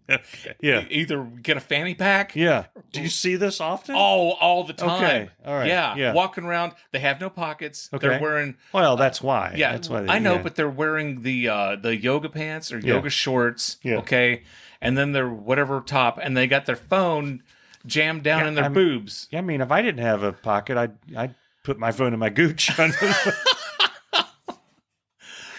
Okay. Yeah. Either get a fanny pack. Yeah. Do you see this often? Oh, all the time. Okay. All right. Yeah. Yeah. Walking around. They have no pockets. Okay. They're wearing. Well, that's why. Yeah. That's why I know, but they're wearing the yoga pants or yoga shorts. Yeah. Okay. And then their whatever top, and they got their phone jammed down in their boobs. Yeah. I mean, if I didn't have a pocket, I'd put my phone in my gooch.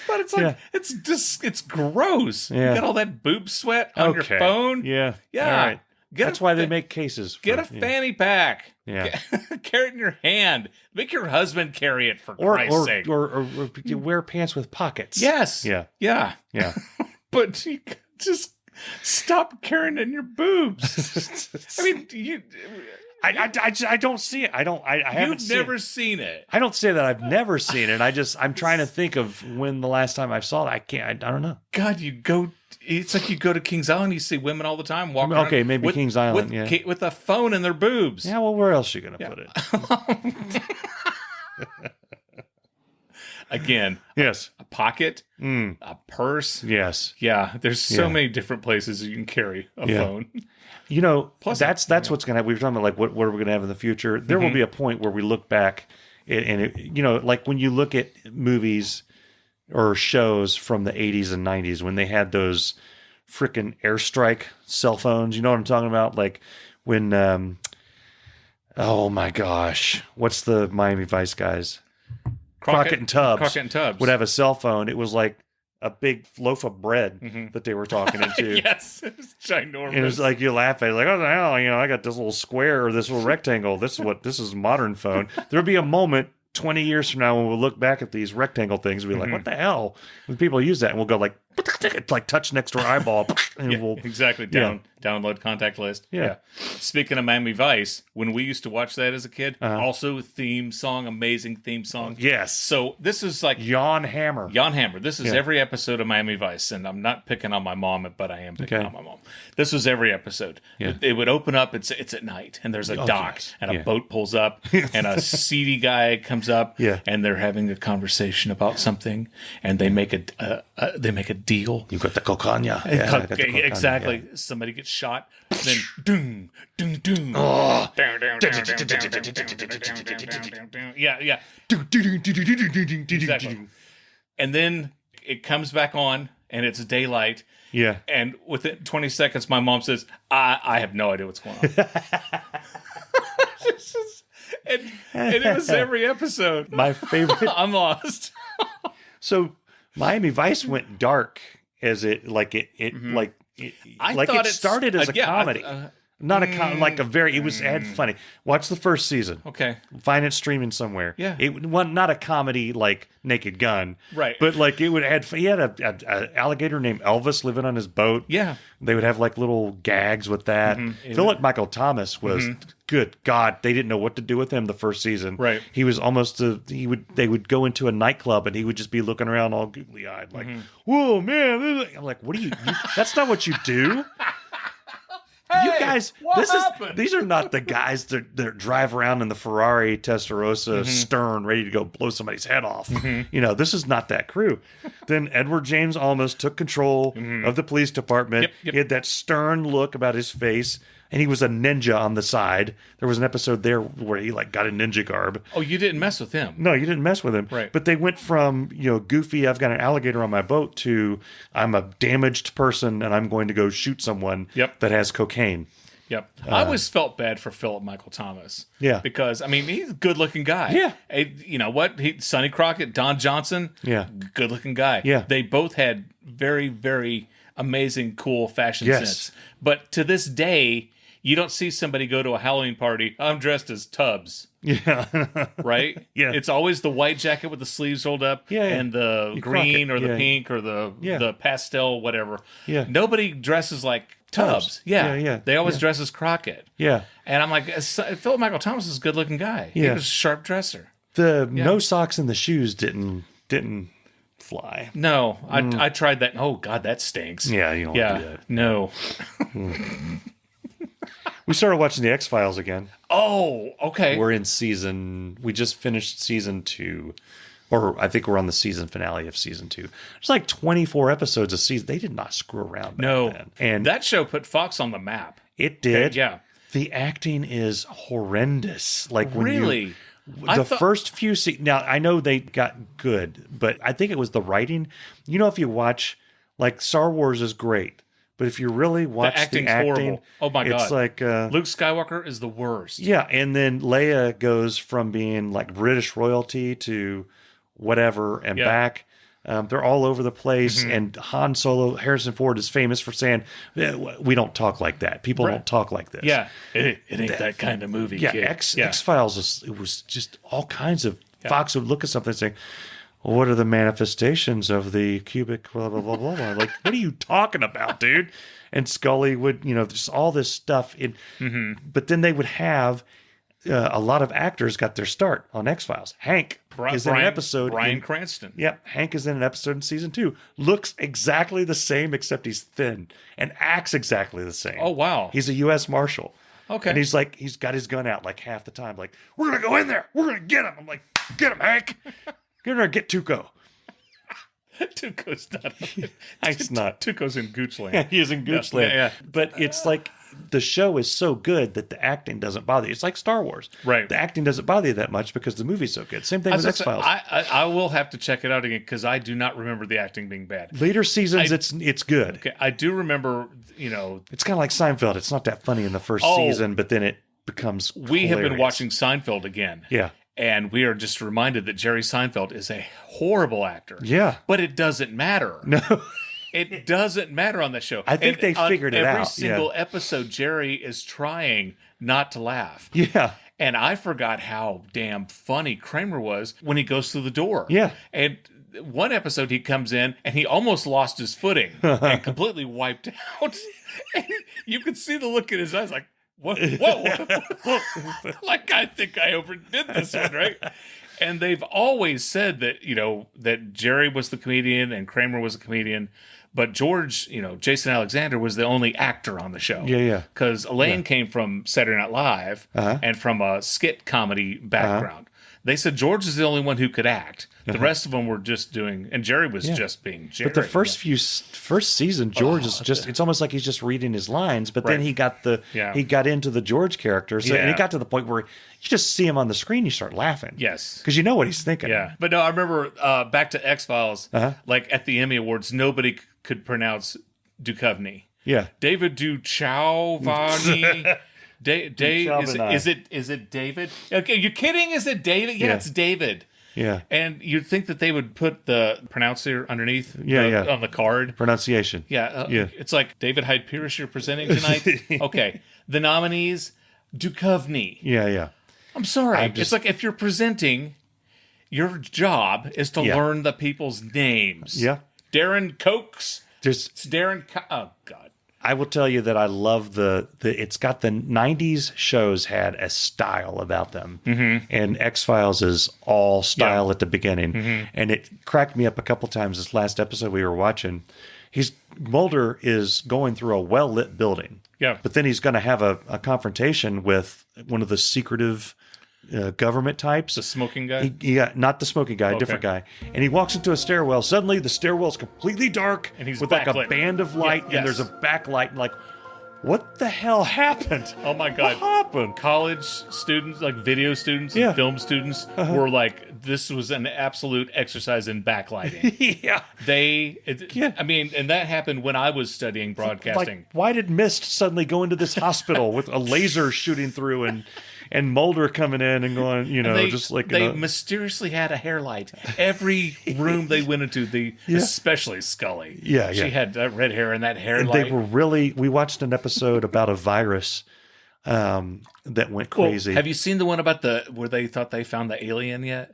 But it's like it's gross. Yeah. You got all that boob sweat on your phone. Yeah. Yeah. All right. Get That's a why they make cases. Get a fanny pack. Yeah. Carry it in your hand. Make your husband carry it for Christ's sake. Or you wear pants with pockets. Yes. Yeah. Yeah. Yeah. But you just stop carrying it in your boobs. I mean, I don't see it. I haven't You've never seen it. I don't say that I've never seen it. I'm trying to think of when the last time I saw it. I don't know. God, it's like you go to Kings Island, you see women all the time walking around. Okay, maybe Kings Island, with a phone in their boobs. Yeah, well, where else are you going to put it? Again, yes. A pocket, a purse. Yes. Yeah, there's so many different places you can carry a phone. You know, Plus, that's what's going to happen. We were talking about like what are we going to have in the future. There will be a point where we look back and like when you look at movies or shows from the 80s and 90s when they had those frickin' airstrike cell phones. You know what I'm talking about? Like when, oh my gosh, what's the Miami Vice guys? Crockett and Tubbs would have a cell phone. It was like a big loaf of bread that they were talking into. Yes, it was ginormous. And it was like you laugh at it, like, oh the hell, I got this little square or this little rectangle. This is a modern phone. There'll be a moment 20 years from now when we'll look back at these rectangle things, we'll be like, what the hell? When people use that, and we'll go like touch next to our eyeball, and we'll exactly download contact list. Yeah. Speaking of Miami Vice, when we used to watch that as a kid, also amazing theme song. Yes. So this is like Jan Hammer. This is every episode of Miami Vice, and I'm not picking on my mom, but I am picking on my mom. This was every episode. Yeah. It would open up. It's at night, and there's a dock, and a boat pulls up, and a seedy guy comes up, and they're having a conversation about something, and they make a deal. You got the cocaña. Exactly. Yeah. Somebody gets shot. Then doom, doom, doom. Yeah. Exactly. And then it comes back on, and it's daylight. Yeah. And within 20 seconds, my mom says, I have no idea what's going on. and it was every episode. My favorite. I'm lost. So Miami Vice went dark as it started as a comedy. Not a like a very. It was had funny. Watch the first season. Okay, find it streaming somewhere. Yeah, it was not a comedy like Naked Gun. Right, but like it would add. He had a alligator named Elvis living on his boat. Yeah, they would have like little gags with that. Philip Michael Thomas was good. God, they didn't know what to do with him the first season. Right, he was almost they would go into a nightclub and he would just be looking around all googly eyed like, whoa man. I'm like, what do you that's not what you do. Hey, you guys, these are not the guys that drive around in the Ferrari Testarossa stern ready to go blow somebody's head off. This is not that crew. Then Edward James Olmos took control of the police department. Yep. He had that stern look about his face, and he was a ninja on the side. There was an episode there where he got a ninja garb. Oh, you didn't mess with him. No, you didn't mess with him. Right. But they went from, goofy, I've got an alligator on my boat, to I'm a damaged person and I'm going to go shoot someone that has cocaine. Yep. I always felt bad for Philip Michael Thomas. Yeah. Because, he's a good-looking guy. Yeah. You know what? Sonny Crockett, Don Johnson. Yeah. Good-looking guy. Yeah. They both had very, very amazing, cool fashion sense. But to this day, you don't see somebody go to a Halloween party, I'm dressed as Tubbs. Yeah. Right? Yeah. It's always the white jacket with the sleeves rolled up and the green or the pink or the pastel, whatever. Yeah. Nobody dresses like Tubbs. Yeah. They always dress as Crockett. Yeah. And I'm like, Philip Michael Thomas is a good looking guy. Yeah. He was a sharp dresser. The no socks in the shoes didn't fly. No. I tried that. Oh God, that stinks. Yeah, you don't want to do that. No. We started watching the X-Files again. Oh, okay. We just finished season 2 or I think we're on the season finale of season 2. There's like 24 episodes a season. They did not screw around back then. And that show put Fox on the map. it did. Yeah. The acting is horrendous. Like when Really? the first few now I know they got good, but I think it was the writing. You know, if you watch, like, Star Wars is great, but if you really watch the acting, horrible. Oh my God. it's like Luke Skywalker is the worst. yeah, and then Leia goes from being like British royalty to whatever and back. They're all over the place. And Han Solo, Harrison Ford is famous for saying, "We don't talk like that. People don't talk like this." Yeah, it ain't that kind of movie. Yeah, kid. X-Files, it was just all kinds of... Fox would look at something and say, well, what are the manifestations of the cubic blah, blah, blah, blah, blah. Like, what are you talking about, dude? And Scully would, there's all this stuff. But then they would have... a lot of actors got their start on X-Files. Hank is in an episode. Bryan Cranston. Yep, Hank is in an episode in season 2. Looks exactly the same, except he's thin, and acts exactly the same. Oh, wow. He's a U.S. Marshal. Okay. And he's like, he's got his gun out like half the time. Like, we're going to go in there. We're going to get him. I'm like, get him, Hank. Get in there and get Tuco. Tuco's not. He's not. Tuco's in Goochland. Yeah, he is in Goochland. Yeah. But it's like the show is so good that the acting doesn't bother you. It's like Star Wars. Right. The acting doesn't bother you that much because the movie's so good. Same thing with X-Files. I will have to check it out again because I do not remember the acting being bad. Later seasons, it's good. Okay, I do remember, It's kind of like Seinfeld. It's not that funny in the first season, but then it becomes We have been hilarious. watching Seinfeld again. Yeah. And we are just reminded that Jerry Seinfeld is a horrible actor. Yeah. But it doesn't matter. No. It doesn't matter on the show. I think they figured it out. Every single episode, Jerry is trying not to laugh. Yeah. And I forgot how damn funny Kramer was when he goes through the door. Yeah. And one episode he comes in and he almost lost his footing and completely wiped out. And you could see the look in his eyes like, what? Like, I think I overdid this one, right? And they've always said that, that Jerry was the comedian and Kramer was a comedian. But George, Jason Alexander was the only actor on the show. Yeah. Because Elaine came from Saturday Night Live and from a skit comedy background. They said George is the only one who could act. The rest of them were just doing, and Jerry was just being Jerry. But the first season, George is just, it's almost like he's just reading his lines, but then he got into the George character. So and it got to the point where you just see him on the screen, you start laughing. Yes. Because you know what he's thinking. Yeah. But no, I remember back to X-Files, like at the Emmy Awards, nobody could pronounce Duchovny. Yeah. David Duchovny. Is it David? Okay, you're kidding? Is it David? Yeah, it's David. Yeah. And you'd think that they would put the pronouncer underneath on the card. Pronunciation. Yeah. It's like, David Hyde Pierce, you're presenting tonight? Okay. The nominees, Duchovny. Yeah. I'm sorry. It's like if you're presenting, your job is to learn the people's names. Yeah. Darin Cokes. It's Darin. Oh, God. I will tell you that I love it's got the 90s shows had a style about them. Mm-hmm. And X-Files is all style at the beginning. Mm-hmm. And it cracked me up a couple times this last episode we were watching. Mulder is going through a well-lit building. Yeah. But then he's going to have a confrontation with one of the secretive government types. The smoking guy? Not the smoking guy, different guy. And he walks into a stairwell. Suddenly, the stairwell is completely dark and he's with backlit. like a band of light, and there's a backlight. And like, what the hell happened? Oh my God. What happened? College students, like video students and film students, were like, this was an absolute exercise in backlighting. Yeah. I mean, and that happened when I was studying broadcasting. Like, why did Mist suddenly go into this hospital with a laser shooting through and Mulder coming in and going, they mysteriously had a hair light. Every room they went into, especially Scully. Yeah. She had that red hair and that hair light. We watched an episode about a virus that went crazy. Well, have you seen the one about where they thought they found the alien yet?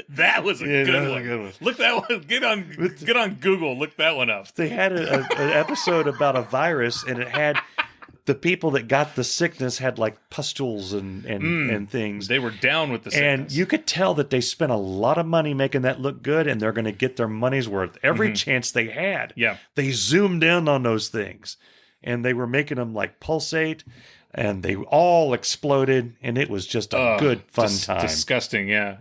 That was a good one. Look that one. Get on Google. Look that one up. They had an episode about a virus, and it had the people that got the sickness had like pustules and things. They were down with the sickness. And you could tell that they spent a lot of money making that look good, and they're going to get their money's worth every chance they had. Yeah. They zoomed in on those things. and they were making them like pulsate, and they all exploded, and it was just a good, fun time. Disgusting, yeah.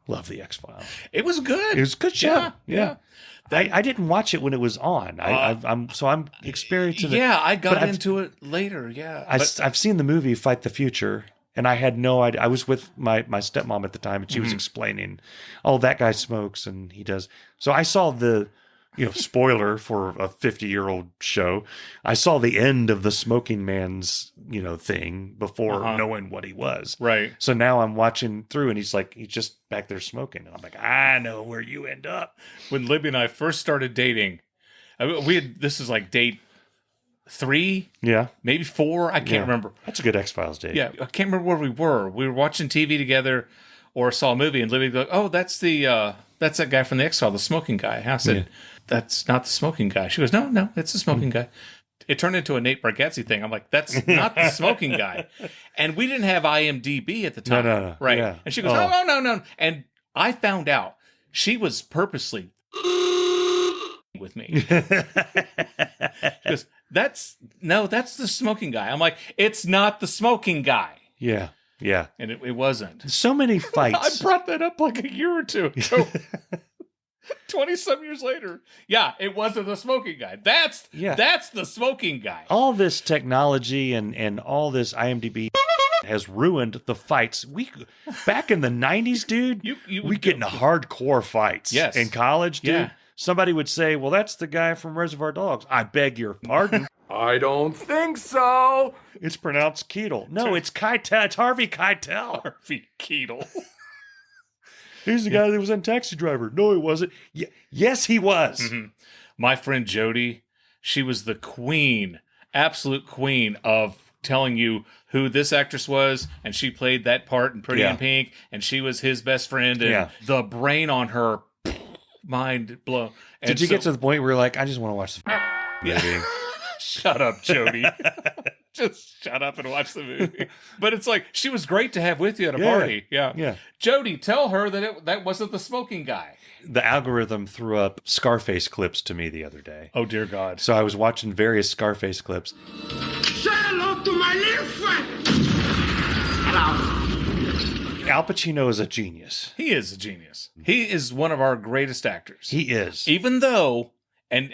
Love the X-Files. It was good. It was a good show. Yeah. I didn't watch it when it was on. I'm experiencing it. Yeah, I got into it later. Yeah, I've seen the movie Fight the Future, and I had no idea. I was with my stepmom at the time, and she was explaining, "Oh, that guy smokes, and he does." So I saw the, spoiler for a 50-year-old show. I saw the end of the smoking man's, thing before knowing what he was. Right. So now I'm watching through, and he's just back there smoking, and I'm like, I know where you end up. When Libby and I first started dating, this is like date 3, maybe 4. I can't remember. That's a good X-Files date. Yeah, I can't remember where we were. We were watching TV together, or saw a movie, and Libby would go, "Oh, that's that guy from the X-Files, the smoking guy." I said, "That's not the smoking guy." She goes, "No, it's the smoking guy." It turned into a Nate Bargatze thing. I'm like, "That's not the smoking guy," and we didn't have IMDb at the time, no. right? Yeah. And she goes, "Oh, no," and I found out she was purposely with me. She goes, that's the smoking guy. I'm like, it's not the smoking guy. Yeah. And it wasn't. So many fights. I brought that up like a year or two ago. 20-some years later. Yeah, it wasn't the smoking guy. That's the smoking guy. All this technology and all this IMDb has ruined the fights. Back in the 90s, dude, we get into hardcore fights. Yes. In college, dude. Yeah. Somebody would say, "Well, that's the guy from Reservoir Dogs." I beg your pardon. I don't think so. It's pronounced Keitel. No, it's Keitel. It's Harvey Keitel. Harvey Keitel. He's the guy that was in Taxi Driver. No, he wasn't. Yes, he was. Mm-hmm. My friend Jody, she was the queen, absolute queen of telling you who this actress was, and she played that part in Pretty in Pink, and she was his best friend, and the brain on her, mind blown. Did you get to the point where you're like, I just want to watch the movie? Shut up, Jody. Just shut up and watch the movie. But it's like, she was great to have with you at a party. Yeah. Jody, tell her that wasn't the smoking guy. The algorithm threw up Scarface clips to me the other day. Oh, dear God. So I was watching various Scarface clips. Say hello to my little friend. Hello. Al Pacino is a genius. He is a genius. He is one of our greatest actors. He is. Even though... And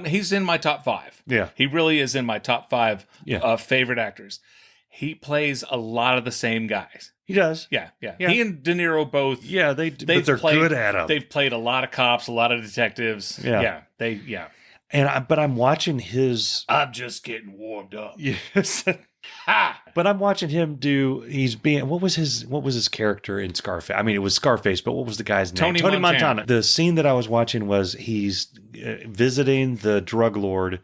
he's in my top 5. Yeah. He really is in my top 5 favorite actors. He plays a lot of the same guys. He does. Yeah. He and De Niro both. Yeah, but they're good at them. They've played a lot of cops, a lot of detectives. Yeah. But I'm watching his... I'm just getting warmed up. Yes. But I'm watching him do... What was his character in Scarface? I mean, it was Scarface, but what was the guy's name? Tony Montana. The scene that I was watching was he's visiting the drug lord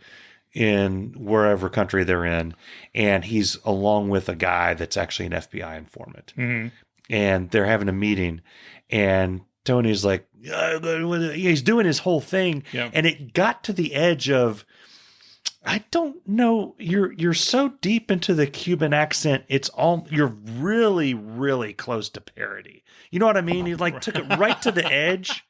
in wherever country they're in, and he's along with a guy that's actually an FBI informant. Mm-hmm. And they're having a meeting, and Tony's like, he's doing his whole thing, and it got to the edge of, I don't know, you're so deep into the Cuban accent, you're really, really close to parody. You know what I mean? He took it right to the edge.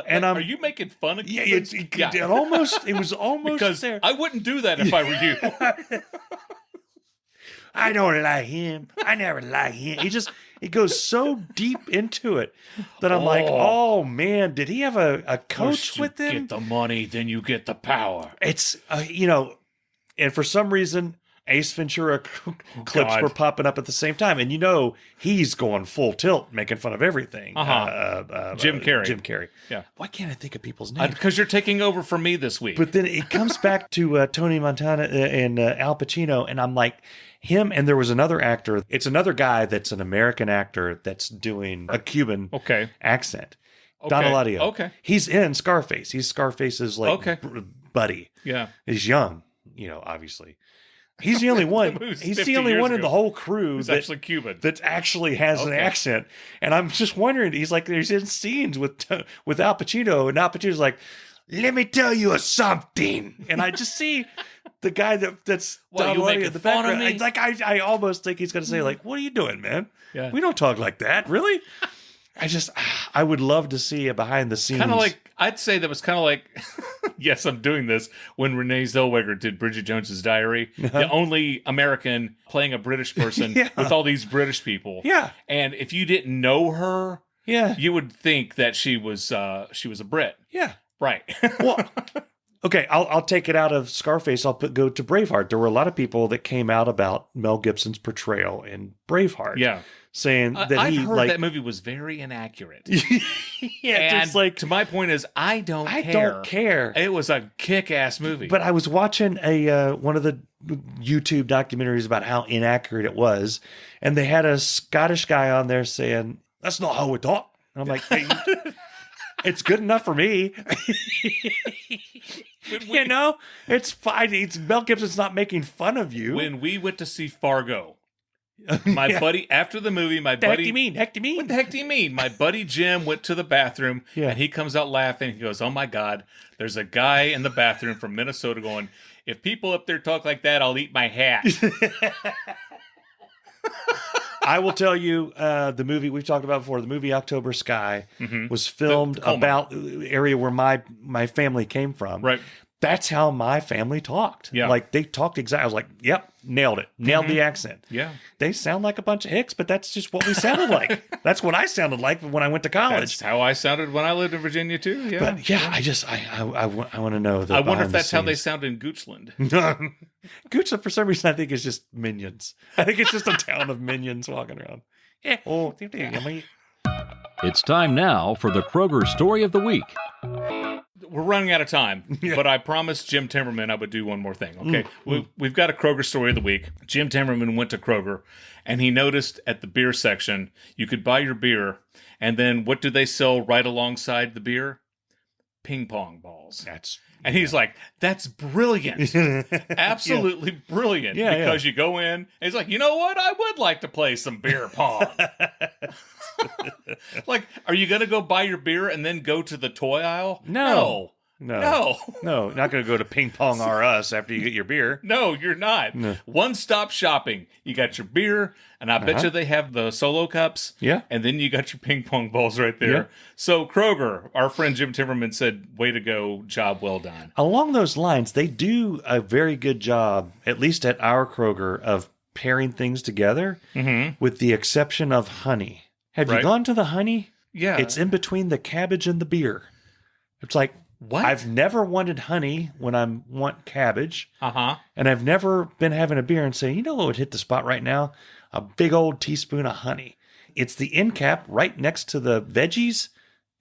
And are you making fun of Cubans? It was almost because there. I wouldn't do that if I were you. I don't like him. I never like him. It goes so deep into it that I'm like, oh man, did he have a coach with him? Get the money, then you get the power. It's and for some reason, Ace Ventura clips were popping up at the same time, and he's going full tilt, making fun of everything. Jim Carrey. Jim Carrey. Yeah. Why can't I think of people's names? Because you're taking over for me this week. But then it comes back to Tony Montana and Al Pacino, and I'm like, him, and there was another actor. It's another guy that's an American actor that's doing a Cuban accent. Don Eladio. Okay. He's in Scarface. He's Scarface's buddy. Yeah. He's young, obviously. He's the only one. He's the only one in the whole crew who's actually Cuban. That actually has an accent. And I'm just wondering, he's like, there's in scenes with Al Pacino, and Al Pacino's like, let me tell you something. And I just see the guy that's Don Eladio in the background. It's like I almost think he's going to say, like, what are you doing, man? Yeah. We don't talk like that. Really? I would love to see a behind the scenes. Kind of like, I'd say that was kind of like, yes, I'm doing this, when Renee Zellweger did Bridget Jones's Diary, the only American playing a British person with all these British people. Yeah. And if you didn't know her, you would think that she was a Brit. Yeah. Right. Well, okay, I'll take it out of Scarface. Go to Braveheart. There were a lot of people that came out about Mel Gibson's portrayal in Braveheart. Yeah. Saying that I've heard that movie was very inaccurate. Yeah, and just to my point is, I don't care. It was a kick-ass movie. But I was watching one of the YouTube documentaries about how inaccurate it was, and they had a Scottish guy on there saying, "That's not how we talk." And I'm like, hey, it's good enough for me. You know, it's fine. It's Mel Gibson's not making fun of you. When we went to see Fargo, my buddy, after the movie, What the heck do you mean? What the heck do you mean? My buddy Jim went to the bathroom, and he comes out laughing. He goes, "Oh my God, there's a guy in the bathroom from Minnesota going, if people up there talk like that, I'll eat my hat." I will tell you, the movie we've talked about before, the movie October Sky, was filmed about the area where my family came from. Right. That's how my family talked. Yeah. Like, they talked exactly. I was like, yep, nailed it. Nailed the accent. Yeah. They sound like a bunch of hicks, but that's just what we sounded like. That's what I sounded like when I went to college. That's how I sounded when I lived in Virginia, too. Yeah. But yeah, I want to know that. I wonder if that's how they sound in Goochland. Goochland, for some reason, I think is just minions. I think it's just a town of minions walking around. Yeah. Oh, It's time now for the Kroger Story of the Week. We're running out of time, but I promised Jim Timmerman I would do one more thing, okay? We've got a Kroger Story of the Week. Jim Timmerman went to Kroger, and he noticed at the beer section, you could buy your beer, and then what do they sell right alongside the beer? Ping pong balls. And he's like, that's brilliant. Absolutely brilliant. Because you go in, and he's like, you know what? I would like to play some beer pong. Like, are you going to go buy your beer and then go to the toy aisle? No. No, not going to go to Ping Pong R Us after you get your beer. No, you're not. No. One-stop shopping. You got your beer, and I bet you they have the solo cups. Yeah. And then you got your ping pong balls right there. Yeah. So Kroger, our friend Jim Timmerman said, way to go, job well done. Along those lines, they do a very good job, at least at our Kroger, of pairing things together, with the exception of honey. Have you gone to the honey? Yeah. It's in between the cabbage and the beer. It's like, what? I've never wanted honey when I want cabbage. Uh-huh. And I've never been having a beer and saying, you know what would hit the spot right now? A big old teaspoon of honey. It's the end cap right next to the veggies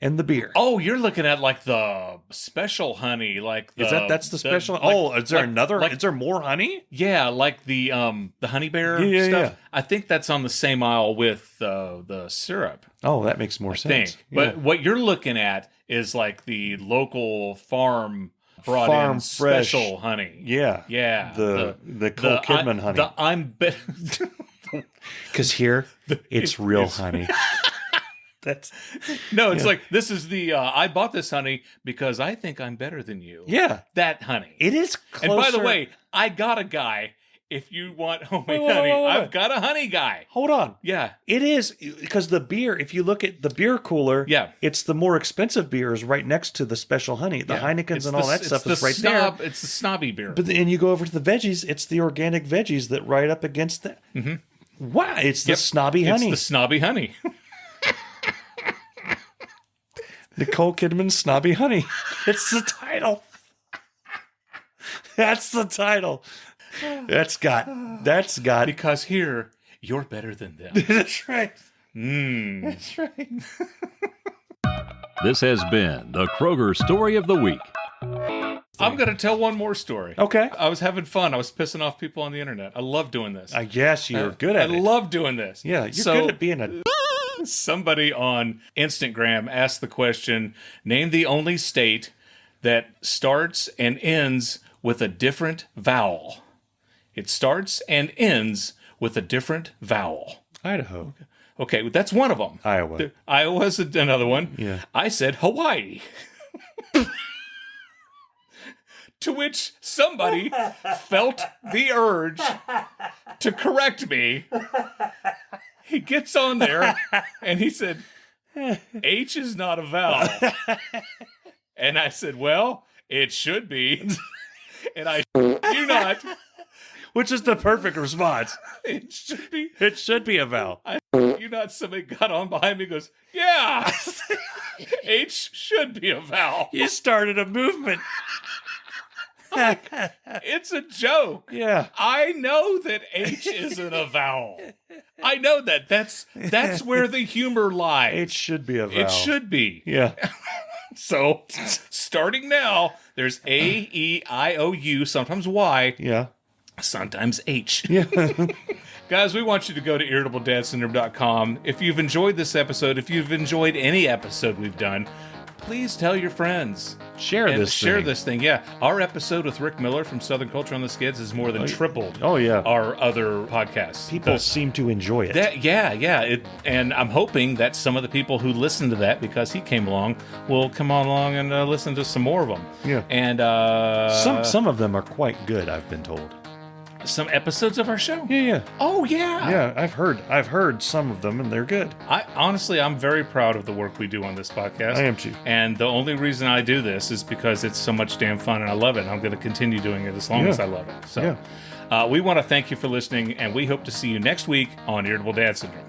and the beer. Oh, you're looking at like the special honey, like the, that's the special? Is there another? Is there more honey? Yeah, like the honey bear stuff. Yeah. I think that's on the same aisle with the syrup. Oh, that makes more sense. But what you're looking at is like the lolocal farm brought in special honey. Yeah. Yeah. The Nicole Kidman honey. Because here, it's real honey. It's like, this is the I bought this honey because I think I'm better than you. Yeah. That honey. It is closer. And by the way, I got a guy. If you want homemade honey, I've got a honey guy. Hold on. Yeah. It is, because the beer, if you look at the beer cooler, it's the more expensive beers right next to the special honey. The Heinekens and all that stuff is right there. It's the snobby beer. But then you go over to the veggies, it's the organic veggies that right up against that. Wow, it's the snobby honey. It's the snobby honey. Nicole Kidman's Snobby Honey. It's the title. That's the title. That's got. Because here, you're better than them. That's right. That's right. This has been the Kroger Story of the Week. I'm going to tell one more story. Okay. I was having fun. I was pissing off people on the internet. I love doing this. I guess you're good at it. I love doing this. Yeah, you're good at being a... Somebody on Instagram asked the question, name the only state that starts and ends with a different vowel. It starts and ends with a different vowel. Idaho. Okay, that's one of them. Iowa. Iowa's another one. Yeah. I said Hawaii. To which somebody felt the urge to correct me. He gets on there and he said, H is not a vowel. And I said, well, it should be. And I do not. Which is the perfect response. It should be. It should be a vowel. You not. Somebody got on behind me and goes, yeah. H should be a vowel. You started a movement. It's a joke. Yeah. I know that H isn't a vowel. I know that. That's where the humor lies. It should be a vowel. It should be. Yeah. So, starting now, there's A, E, I, O, U, sometimes Y, Yeah. sometimes H. Yeah. Guys, we want you to go to irritabledadsyndrome.com. If you've enjoyed this episode, if you've enjoyed any episode we've done, please tell your friends. Share this thing. Yeah. Our episode with Rick Miller from Southern Culture on the Skids has more than tripled yeah. our other podcasts. People seem to enjoy it. Yeah. And I'm hoping that some of the people who listen to that, because he came along, will come along and listen to some more of them. Yeah. And some of them are quite good, I've been told. Some episodes of our show? Yeah. Oh, yeah. Yeah, I've heard some of them, and they're good. I'm very proud of the work we do on this podcast. I am too. And the only reason I do this is because it's so much damn fun, and I love it. I'm going to continue doing it as long as I love it. So, we want to thank you for listening, and we hope to see you next week on Irritable Dad Syndrome.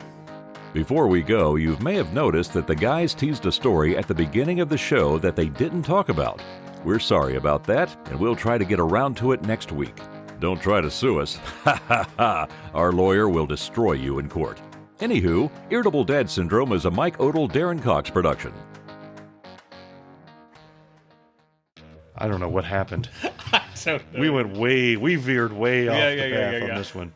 Before we go, you may have noticed that the guys teased a story at the beginning of the show that they didn't talk about. We're sorry about that, and we'll try to get around to it next week. Don't try to sue us. Ha ha ha. Our lawyer will destroy you in court. Anywho, Irritable Dad Syndrome is a Mike Odell, Darin Cox production. I don't know what happened. So We veered way off the path on this one.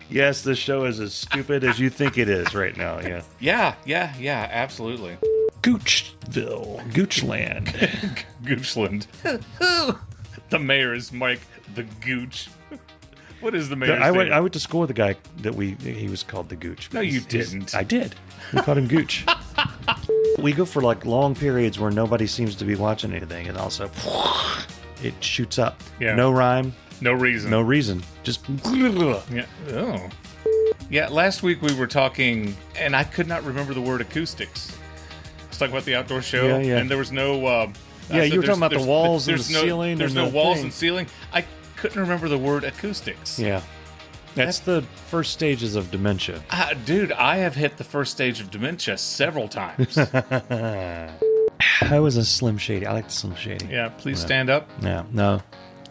Yes, this show is as stupid as you think it is right now, yeah. Yeah, absolutely. Goochville. Goochland. Goochland. The mayor is Mike the Gooch. What is the mayor's name? I went to school with a guy that he was called the Gooch. No, you didn't. I did. We called him Gooch. We go for like long periods where nobody seems to be watching anything, and also it shoots up. Yeah. No rhyme. No reason. No reason. Just. Yeah. Oh. Yeah, last week we were talking, and I could not remember the word acoustics. Let's talk about the outdoor show, Yeah. and there was no... Yeah, you were talking about the walls and the no, ceiling. There's and no the walls thing. and ceiling. I couldn't remember the word acoustics. Yeah. That's the first stages of dementia. Dude, I have hit the first stage of dementia several times. I was a Slim Shady. I like the Slim Shady. Yeah, please stand up. Yeah, no,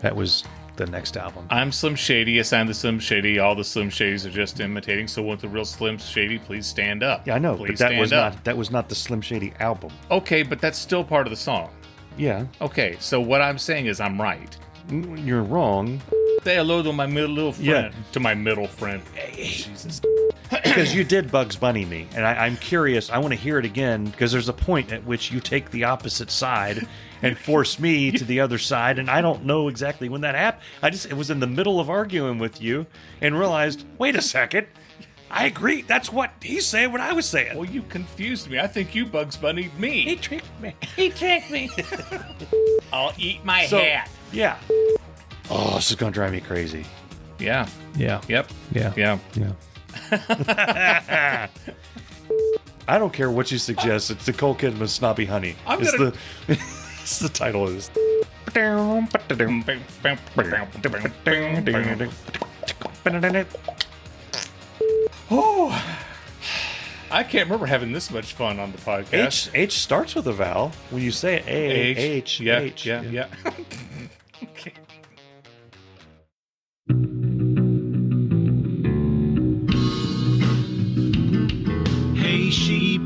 that was the next album. I'm Slim Shady. Assigned the Slim Shady. All the Slim Shadys are just imitating. So, want the real Slim Shady? Please stand up. Yeah, I know, Please but stand that was not the Slim Shady album. Okay, but that's still part of the song. Yeah, Okay, so what I'm saying is I'm right. you're wrong. Say hello to my little friend. Yeah. To my middle friend. Jesus. Because you did Bugs Bunny me, and I'm curious. I want to hear it again because there's a point at which you take the opposite side and force me to the other side, and I don't know exactly when that happened. It was in the middle of arguing with you and realized, wait a second, I agree. That's what he's saying, what I was saying. Well, you confused me. I think you Bugs Bunnied me. He tricked me. He tricked me. I'll eat my hat. Yeah. Oh, this is going to drive me crazy. Yeah. Yeah. Yep. Yeah. Yeah. Yeah. I don't care what you suggest. It's Nicole Kidman's Snobby Honey. It's the title of this. Oh, I can't remember having this much fun on the podcast. H starts with a vowel. When you say it, H. Yeah. H. Yeah. Okay. Hey sheep,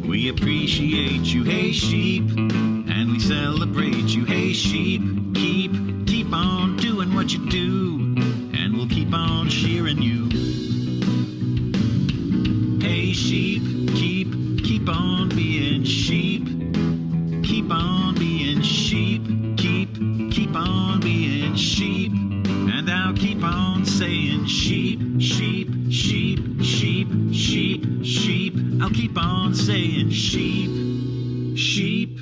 we appreciate you. Hey sheep, and we celebrate you. Hey sheep, keep on doing what you do, and we'll keep on cheering you. Hey sheep, keep on being sheep. Keep on being sheep. Keep on being sheep. And I'll keep on saying sheep, sheep, sheep, sheep, sheep, sheep. I'll keep on saying sheep, sheep.